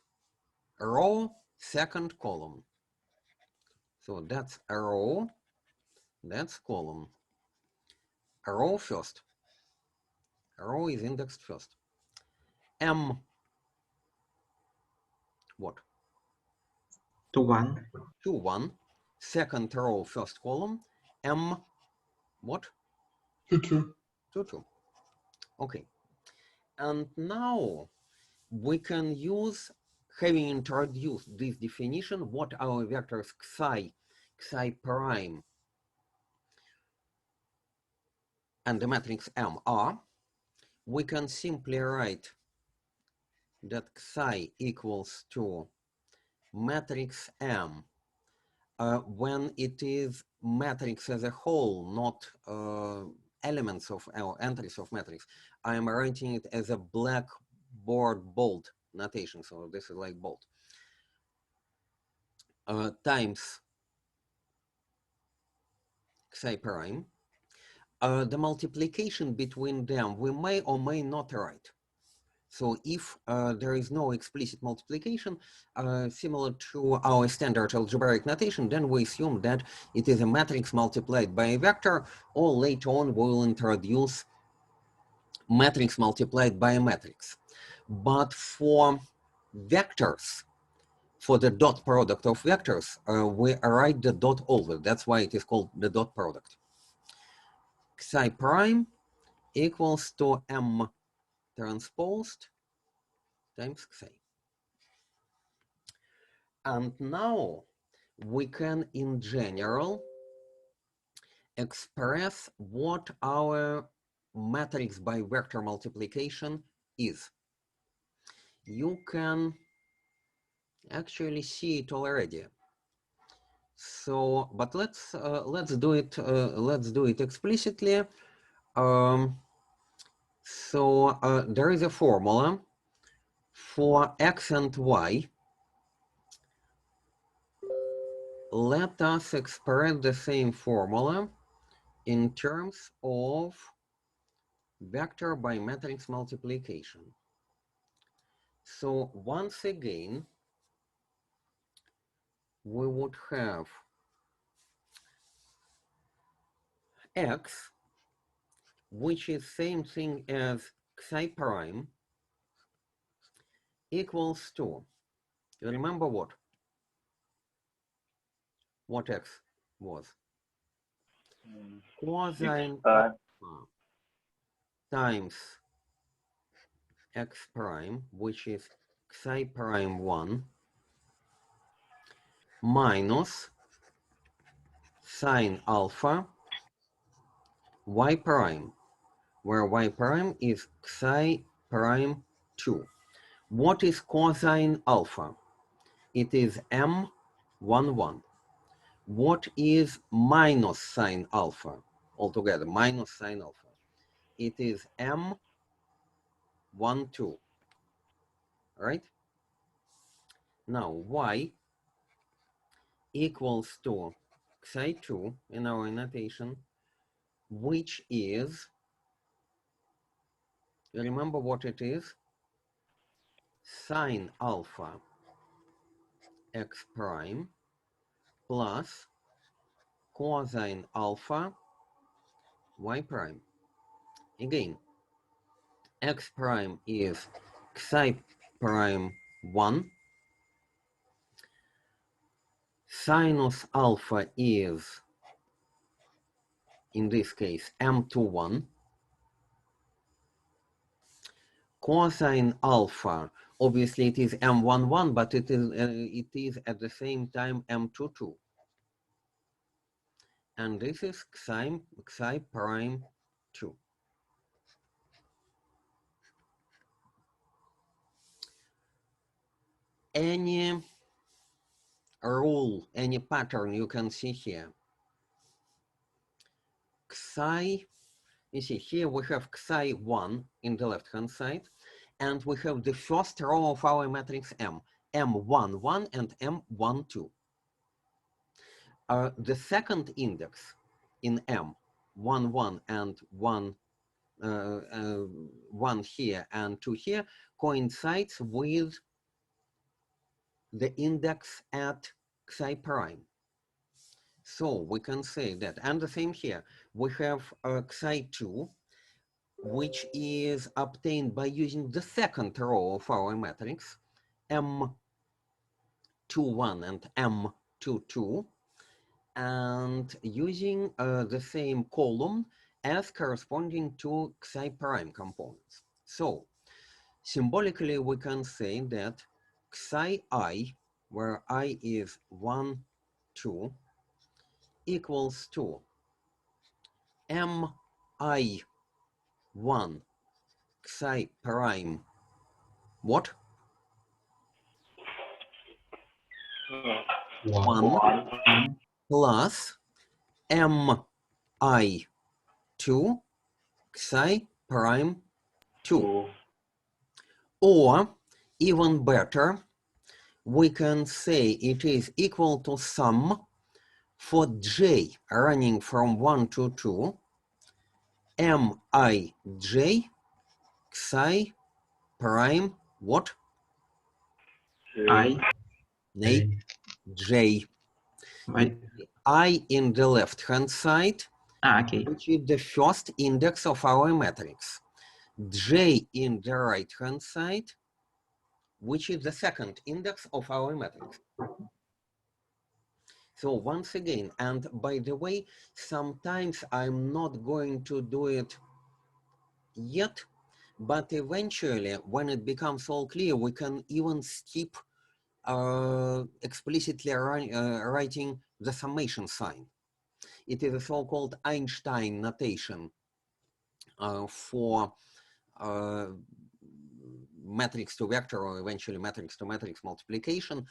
row, second column. So that's a row, that's column. A row first. A row is indexed first. M what? 2, 1. 2, 1. Second row, first column. M what? 2, 2. 2, 2. Okay. And now we can use, having introduced this definition, what our vectors xi prime, and the matrix M are, we can simply write that xi equals to matrix M when it is matrix as a whole, not elements of our entries of matrix. I am writing it as a blackboard bold notation, so this is like bold. Times xi prime. The multiplication between them we may or may not write. So if there is no explicit multiplication, similar to our standard algebraic notation, then we assume that it is a matrix multiplied by a vector, or later on we will introduce matrix multiplied by a matrix. But for vectors, for the dot product of vectors, we write the dot over. That's why it is called the dot product. Xi prime equals to M transposed times Xi. And now we can, in general, express what our matrix by vector multiplication is. You can actually see it already. So, but let's do it explicitly. There is a formula for x and y. Let us express the same formula in terms of vector by matrix multiplication. So once again, we would have x, which is same thing as Xi prime, equals to, you remember what? What x was? Cosine alpha times x prime, which is Xi prime 1, minus sine alpha y prime, where y prime is Xi prime 2. What is cosine alpha? It is M11. What is minus sine alpha? Altogether, minus sine alpha. It is M12, right? Now, y equals to Xi2 in our notation, which is, you remember what it is? Sine alpha x prime plus cosine alpha y prime. Again, x prime is Xi prime 1. Sinus alpha is, in this case, M21. Cosine alpha, obviously it is M11, but it is at the same time M22. And this is Xi prime 2. Any rule, any pattern you can see here. Xi, you see here we have Xi 1 in the left hand side, and we have the first row of our matrix M, M11 and M12. The second index in M, 1, 1 and 1, 1 here and 2 here, coincides with the index at Xi prime. So we can say that, and the same here, we have Xi2, which is obtained by using the second row of our matrix, M21 and M22, and using the same column as corresponding to Xi prime components. So symbolically, we can say that Xi I, where I is 1, 2, equals to Mi1 Xi prime, what? 1 plus Mi2 Xi prime 2. Or, even better, we can say it is equal to sum for j running from 1 to 2, Mij Xi prime what? I. Nay, J. Why? I in the left hand side, Okay. which is the first index of our matrix. J in the right hand side, which is the second index of our matrix. So once again, and by the way, sometimes I'm not going to do it yet, but eventually when it becomes all clear, we can even skip explicitly writing the summation sign. It is a so-called Einstein notation for matrix to vector or eventually matrix to matrix multiplication.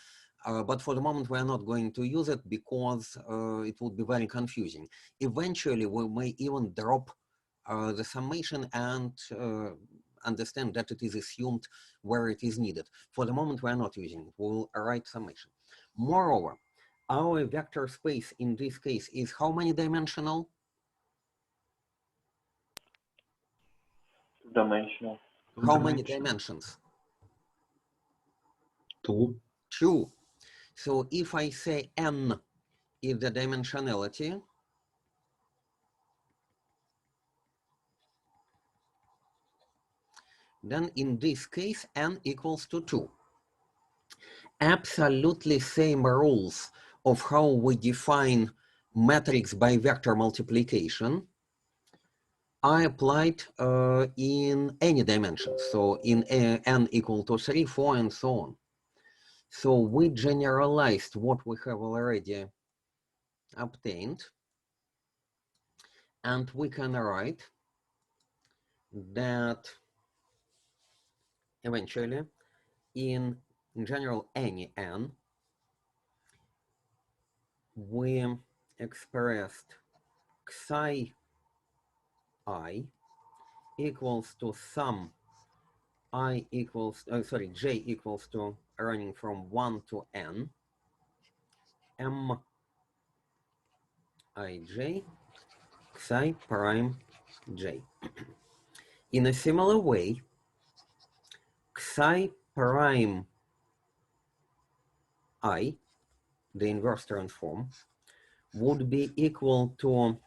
But for the moment, we are not going to use it because it would be very confusing. Eventually, we may even drop the summation and understand that it is assumed where it is needed. For the moment, we are not using it. We'll write summation. Moreover, our vector space in this case is how many dimensional? Dimensional. How many dimensions? 2. 2. So if I say n is the dimensionality, then in this case, n equals to 2. Absolutely same rules of how we define matrix by vector multiplication are applied in any dimension. So in n equal to 3, 4, and so on. So we generalized what we have already obtained, and we can write that eventually in general any n, we expressed psi I equals to sum I equals, j equals to running from 1 to n, m ij psi prime j. In a similar way, psi prime I, the inverse transform, would be equal to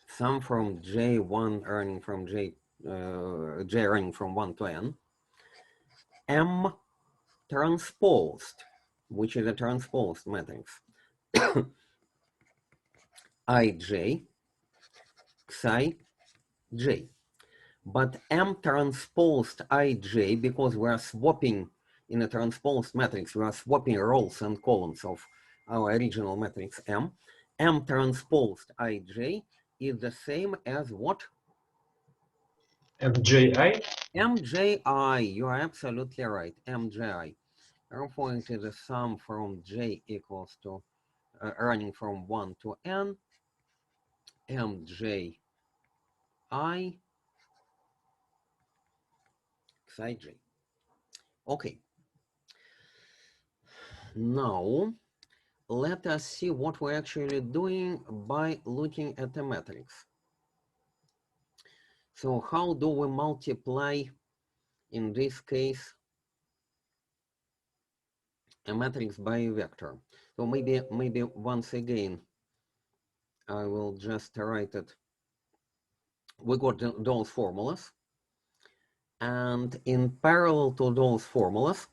sum from j1 running from j running from 1 to n, m transposed, which is a transposed matrix, ij psi j. But m transposed ij, because we are swapping in a transposed matrix, we are swapping rows and columns of our original matrix m. M transposed ij is the same as what? Mji? Mji, you are absolutely right, Mji. Therefore, it is a sum from j equals to, running from 1 to n, Mji psi j. Okay. Now, let us see what we're actually doing by looking at the matrix. So how do we multiply, in this case, a matrix by a vector? So maybe once again, I will just write it. We got those formulas. And in parallel to those formulas,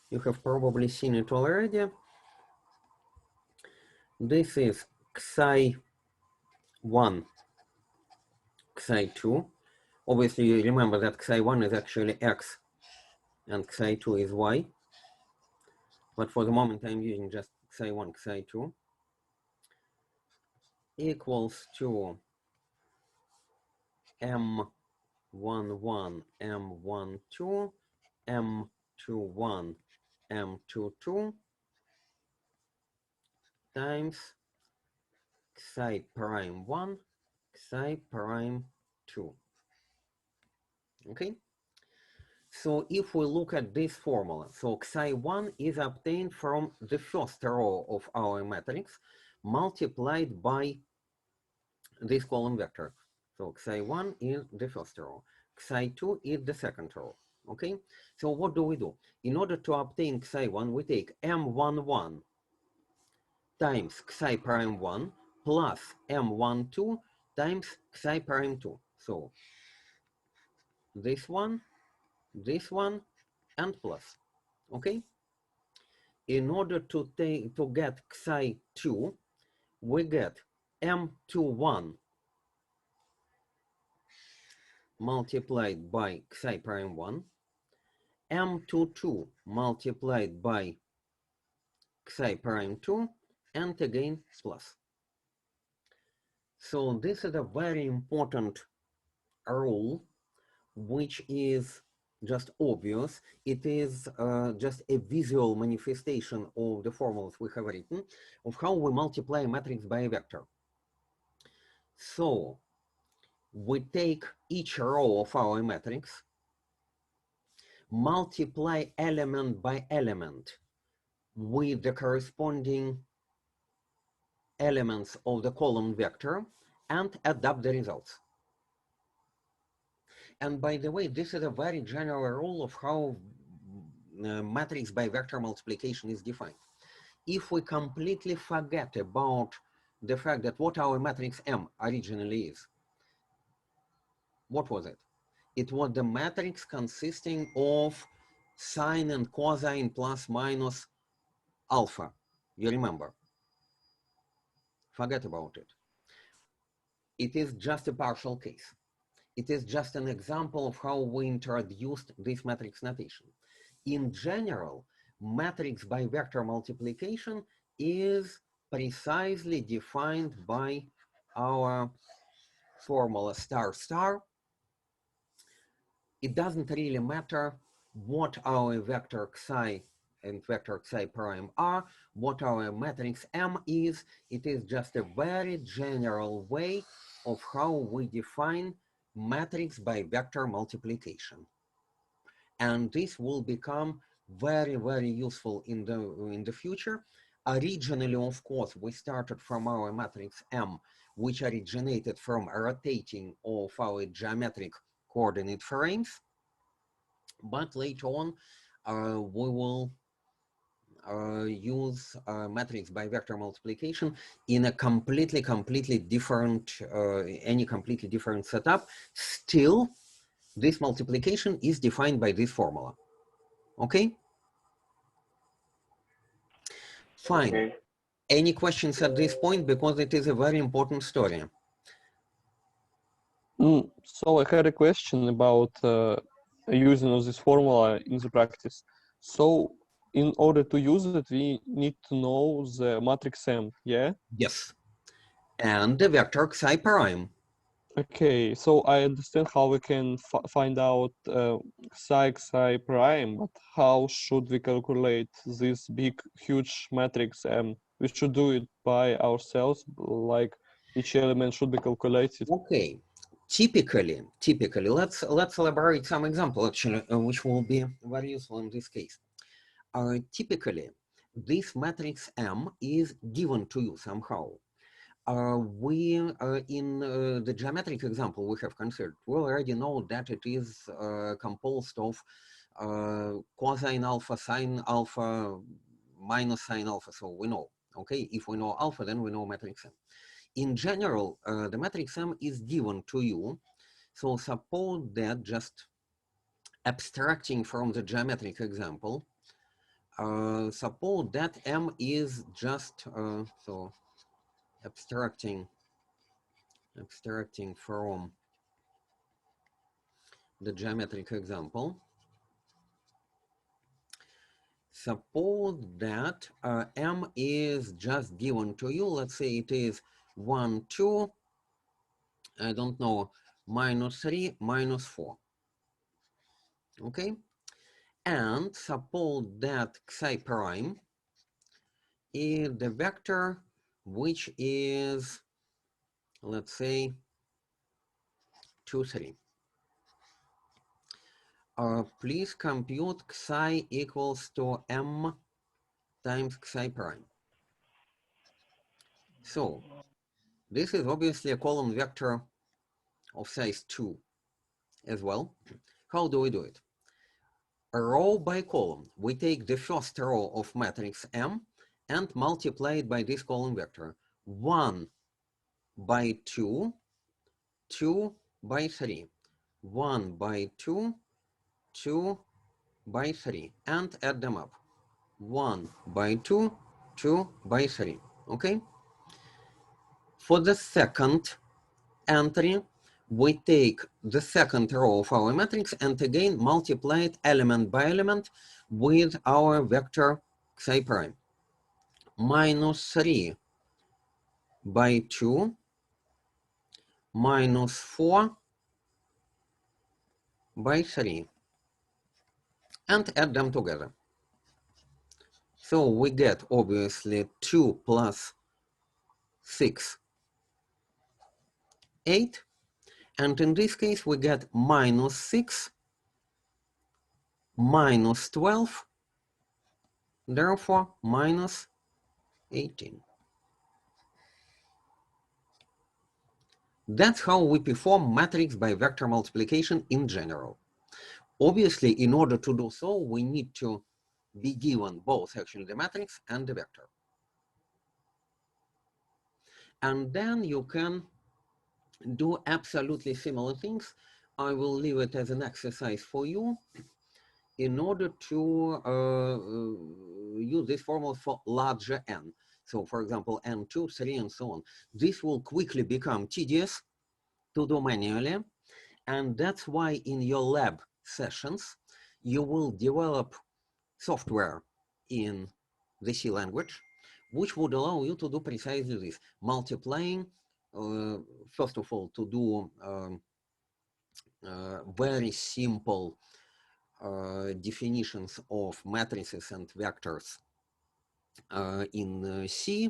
you have probably seen it already. This is psi1, psi2. Obviously, you remember that psi1 is actually x and psi2 is y. But for the moment, I'm using just psi1, psi2 equals to m11, m12, m21, m22 times psi prime 1, psi prime 2. Okay? So if we look at this formula, so psi1 is obtained from the first row of our matrix multiplied by this column vector, So xi1 is the first row, xi2 is the second row. Okay, so what do we do? In order to obtain xi1, we take m11 times xi prime 1 plus m12 times xi prime 2. So this one, and plus. Okay. In order to get xi2, we get m21 multiplied by xi prime 1, m22 multiplied by xi prime 2, and again plus. So this is a very important rule, which is just obvious. It is just a visual manifestation of the formulas we have written of how we multiply a matrix by a vector. So we take each row of our matrix, multiply element by element with the corresponding elements of the column vector, and adapt the results. And by the way, this is a very general rule of how matrix by vector multiplication is defined. If we completely forget about the fact that what our matrix M originally is, what was it? It was the matrix consisting of sine and cosine plus minus alpha. You remember? Forget about it. It is just a partial case. It is just an example of how we introduced this matrix notation. In general, matrix by vector multiplication is precisely defined by our formula star star. It doesn't really matter what our vector xi and vector xi prime are, what our matrix M is. It is just a very general way of how we define matrix by vector multiplication. And this will become very, very useful in the future. Originally, of course, we started from our matrix M, which originated from rotating of our geometric coordinate frames. But later on, we will use matrix by vector multiplication in a completely different, any completely different setup. Still, this multiplication is defined by this formula. Okay? Fine. Okay. Any questions at this point? Because it is a very important story. So I had a question about using of this formula in the practice. So in order to use it, we need to know the matrix M, yeah? Yes. And the vector xi prime. Okay, so I understand how we can find out xi prime, but how should we calculate this big, huge matrix M? We should do it by ourselves, like each element should be calculated. Okay. Typically, let's elaborate some example actually, which will be very useful in this case. Typically, this matrix M is given to you somehow. In the geometric example we have considered, we already know that it is composed of cosine alpha, sine alpha, minus sine alpha. So we know, okay, if we know alpha, then we know matrix M. In general, the matrix M is given to you. So suppose that, just abstracting from the geometric example, suppose that M is just, so abstracting from the geometric example, suppose that M is just given to you. Let's say it is 1, 2, I don't know, minus 3, minus 4. Okay? And suppose that xi prime is the vector which is, let's say, 2, 3. Please compute xi equals to M times xi prime. So this is obviously a column vector of size 2 as well. How do we do it? A row by column. We take the first row of matrix M and multiply it by this column vector. 1 by 2, 2 by 3. 1 by 2, 2 by 3. And add them up. 1 by 2, 2 by 3. Okay? For the second entry, we take the second row of our matrix and again multiply it element by element with our vector psi prime. Minus 3 by 2, minus 4 by 3, and add them together. So we get obviously 2 plus 6, 8, and in this case we get minus 6, minus 12, therefore minus 18. That's how we perform matrix by vector multiplication in general. Obviously, in order to do so, we need to be given both actually the matrix and the vector. And then you can do absolutely similar things. I will leave it as an exercise for you in order to use this formula for larger n. So for example, n2, 3, and so on. This will quickly become tedious to do manually. And that's why in your lab sessions, you will develop software in the C language, which would allow you to do precisely this, multiplying, first of all, to do very simple definitions of matrices and vectors in C,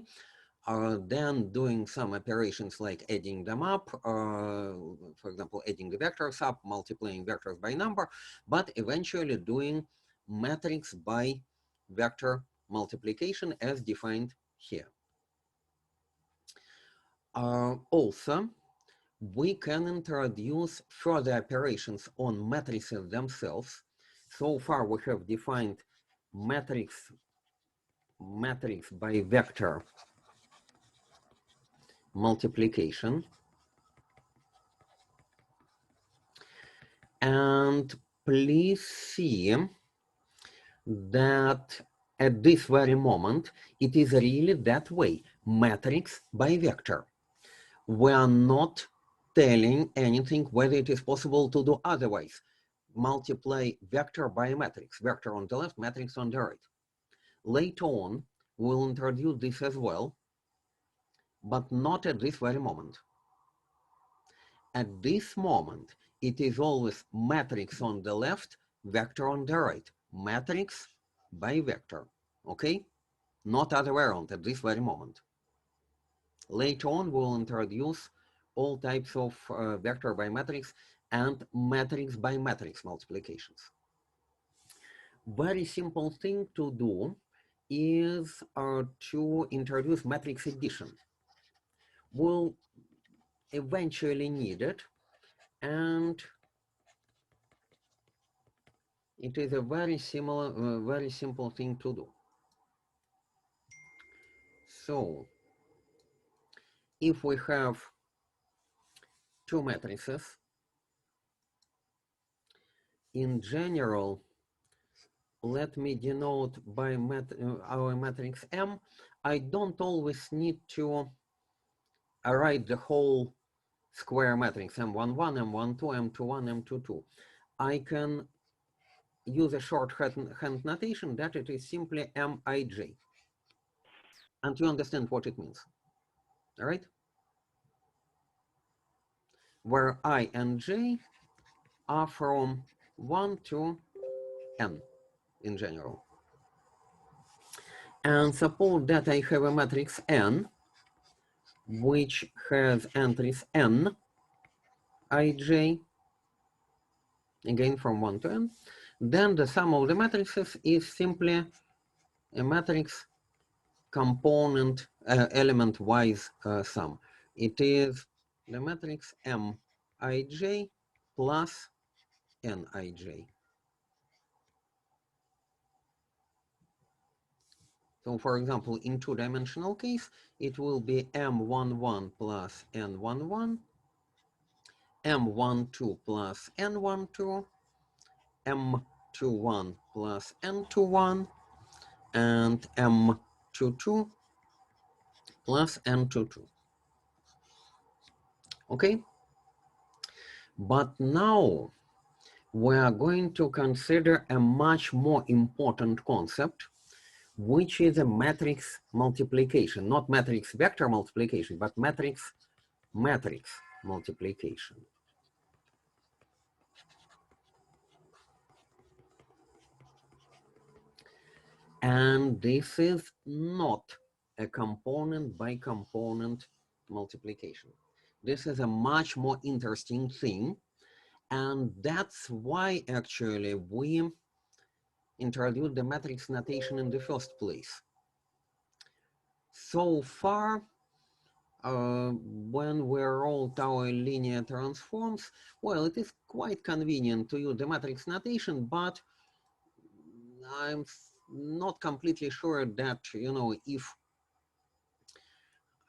then doing some operations like adding them up, for example, adding the vectors up, multiplying vectors by number, but eventually doing matrix by vector multiplication as defined here. Also, we can introduce further operations on matrices themselves. So far, we have defined matrix by vector multiplication. And please see that at this very moment, it is really that way, matrix by vector. We are not telling anything whether it is possible to do otherwise. Multiply vector by matrix, vector on the left, matrix on the right. Later on, we'll introduce this as well, but not at this very moment. At this moment, it is always matrix on the left, vector on the right, matrix by vector, okay? Not other way around at this very moment. Later on, we'll introduce all types of vector by matrix and matrix by matrix multiplications. Very simple thing to do is to introduce matrix addition. We'll eventually need it, and it is a very similar, very simple thing to do. So, if we have two matrices, in general, let me denote by our matrix M. I don't always need to write the whole square matrix M11, M12, M21, M22. I can use a shorthand notation that it is simply Mij. And you understand what it means, all right? Where I and J are from 1 to N in general. And suppose that I have a matrix N, which has entries N, Ij, again from 1 to N, then the sum of the matrices is simply a matrix component element-wise sum. It is the matrix M ij plus nij. So for example, in two-dimensional case, it will be m11 plus n11, m12 plus n12, m21 plus n21, and m22 plus n22. Okay? But now we are going to consider a much more important concept, which is a matrix multiplication, not matrix vector multiplication, but matrix multiplication. And this is not a component by component multiplication. This is a much more interesting thing. And that's why actually we introduced the matrix notation in the first place. So far, when we wrote our linear transforms, well, it is quite convenient to use the matrix notation, but I'm not completely sure that, you know, if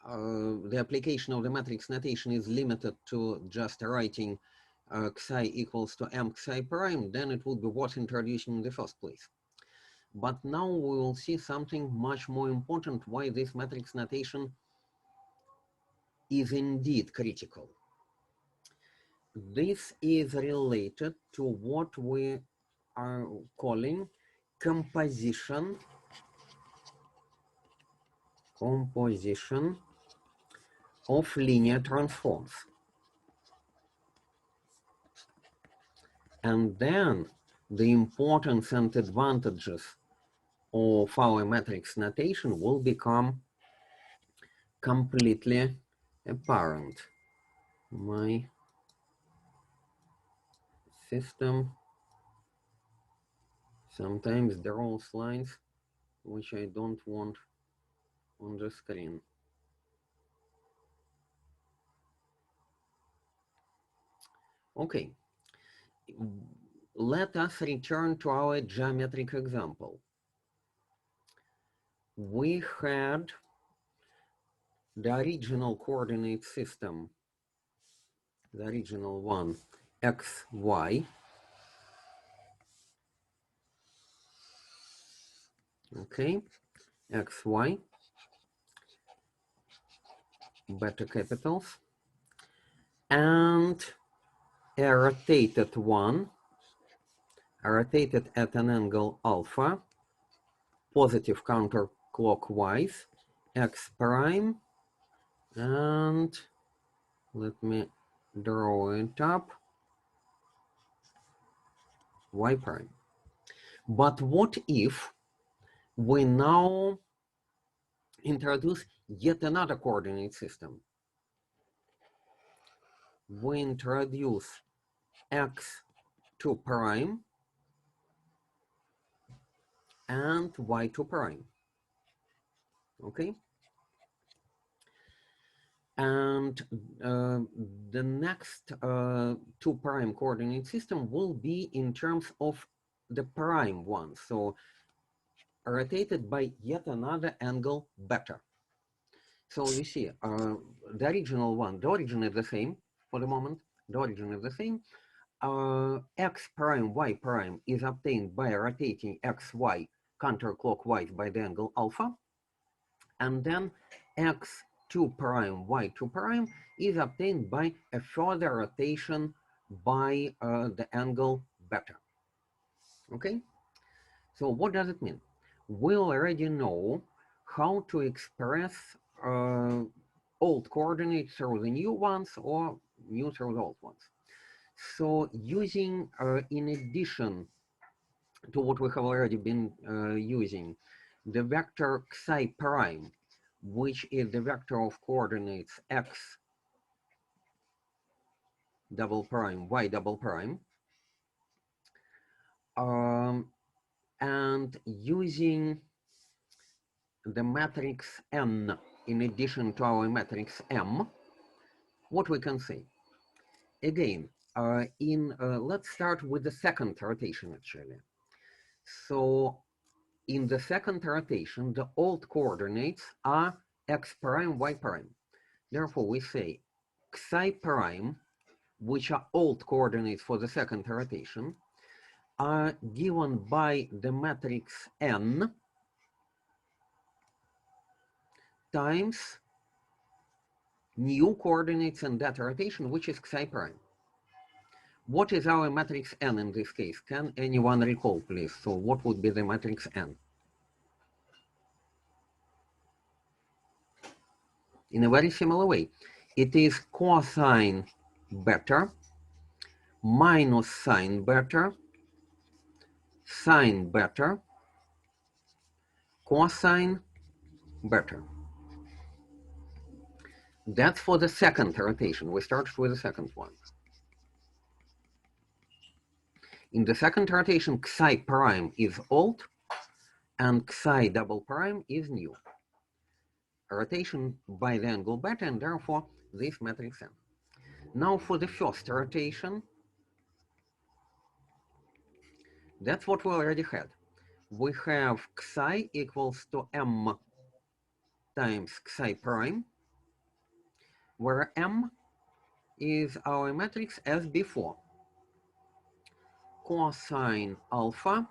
the application of the matrix notation is limited to just writing xi equals to m xi prime, then it would be worth introducing in the first place. But now we will see something much more important, why this matrix notation is indeed critical. This is related to what we are calling composition of linear transforms. And then the importance and advantages of our matrix notation will become completely apparent. My system sometimes draws lines which I don't want on the screen. Okay, let us return to our geometric example. We had the original coordinate system, the original one, x, y. Okay, x, y, beta capitals, and a rotated one, rotated at an angle alpha, positive counterclockwise, x prime, and let me draw it up, y prime. But what if we now introduce yet another coordinate system? We introduce x2 prime and y2 prime. Okay? And the next 2 prime coordinate system will be in terms of the prime one. So rotated by yet another angle beta. So you see, the original one, the origin is the same for the moment. The origin is the same. X prime, y prime is obtained by rotating xy counterclockwise by the angle alpha. And then x2 prime, y2 prime is obtained by a further rotation by the angle beta. Okay? So what does it mean? We already know how to express old coordinates through the new ones or new through the old ones. So using, in addition to what we have already been using, the vector xi prime, which is the vector of coordinates x double prime, y double prime, and using the matrix N in addition to our matrix M, what we can say? again, let's start with the second rotation actually. So in the second rotation, the old coordinates are x prime, y prime. Therefore, we say xi prime, which are old coordinates for the second rotation, are given by the matrix n times new coordinates in that rotation, which is xi prime. What is our matrix n in this case? Can anyone recall, please? So what would be the matrix n? In a very similar way, it is cosine beta minus sine beta, sine beta, cosine beta. That's for the second rotation. We started with the second one. In the second rotation, xi prime is old and xi double prime is new. Rotation by the angle beta, and therefore this matrix n. Now for the first rotation, that's what we already had. We have xi equals to m times xi prime, where m is our matrix as before. Cosine alpha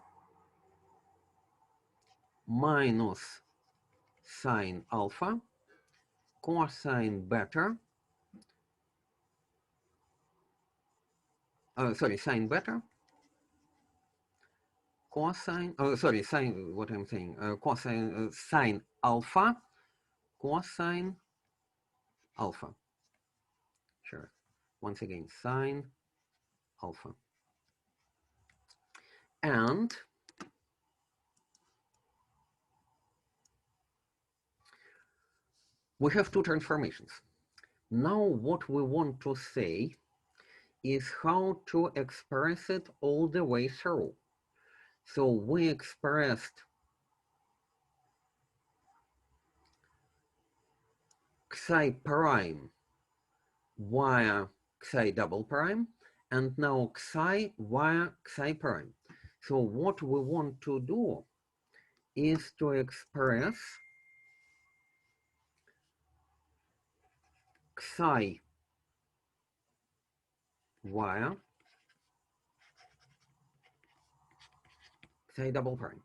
minus sine alpha, cosine beta, sine beta, cosine, sine, what I'm saying, cosine, sine alpha, cosine alpha. Sure. Once again, sine alpha. And we have two transformations. Now what we want to say is how to express it all the way through. So we expressed xi prime via xi double prime, and now xi via xi prime. So what we want to do is to express xi via xi double prime.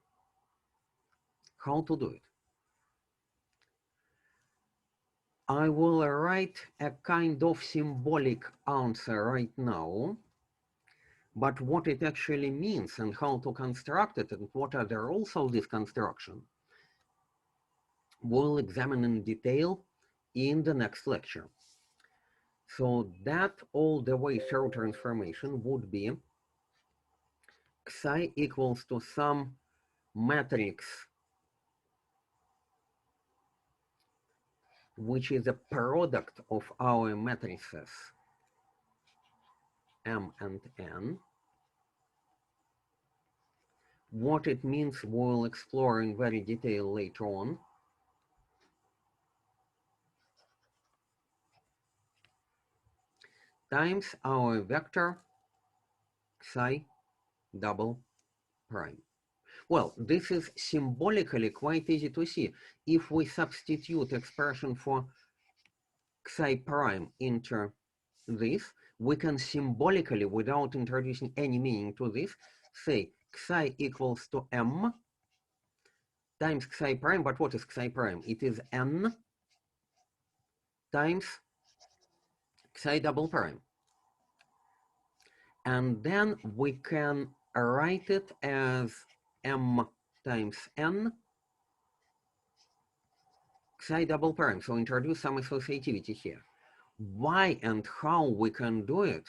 How to do it? I will write a kind of symbolic answer right now, but what it actually means and how to construct it and what are the rules of this construction, we'll examine in detail in the next lecture. So that all the way through transformation would be xi equals to some matrix which is a product of our matrices M and N. What it means we'll explore in very detail later on. Times our vector xi double prime. Well, this is symbolically quite easy to see. If we substitute expression for xi prime into this, we can symbolically, without introducing any meaning to this, say xi equals to m times xi prime. But what is xi prime? It is n times xi double prime. And then we can write it as m times n xi double prime. So introduce some associativity here. Why and how we can do it,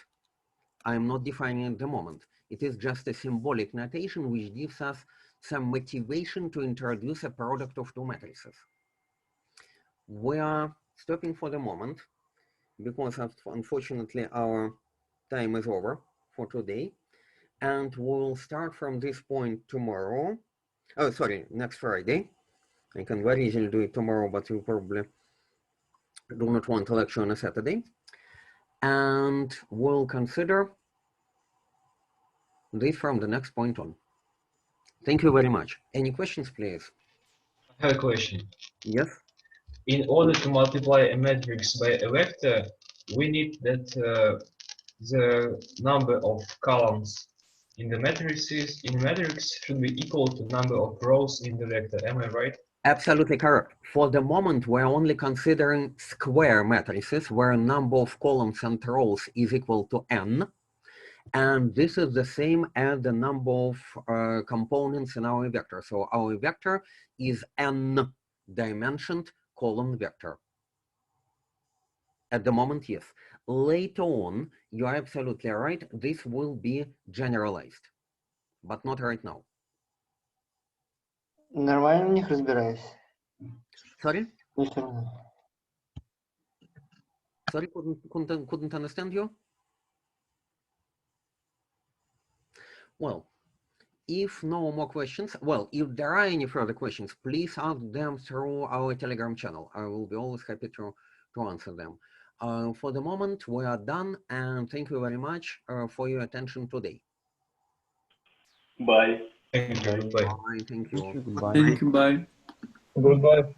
I'm not defining at the moment. It is just a symbolic notation which gives us some motivation to introduce a product of two matrices. We are stopping for the moment because unfortunately our time is over for today, and we'll start from this point tomorrow. Oh, sorry, next Friday. I can very easily do it tomorrow, but you probably do not want a lecture on a Saturday. And we'll consider this from the next point on. Thank you very much. Any questions, please? I have a question. Yes? In order to multiply a matrix by a vector, we need that the number of columns in the matrix should be equal to number of rows in the vector. Am I right? Absolutely correct. For the moment, we're only considering square matrices where number of columns and rows is equal to n. And this is the same as the number of components in our vector. So our vector is n-dimensioned column vector. At the moment, yes. Later on, you are absolutely right. This will be generalized, but not right now. Нормально в них разбираюсь. Sorry? Ну, всё равно. Sorry, couldn't understand you. Well, if no more questions, well, if there are any further questions, please ask them through our Telegram channel. I will be always happy to answer them. For the moment, we are done, and thank you very much for your attention today. Bye. Thank you. Bye. Bye, thank you. Goodbye. Thank you. Bye. Goodbye.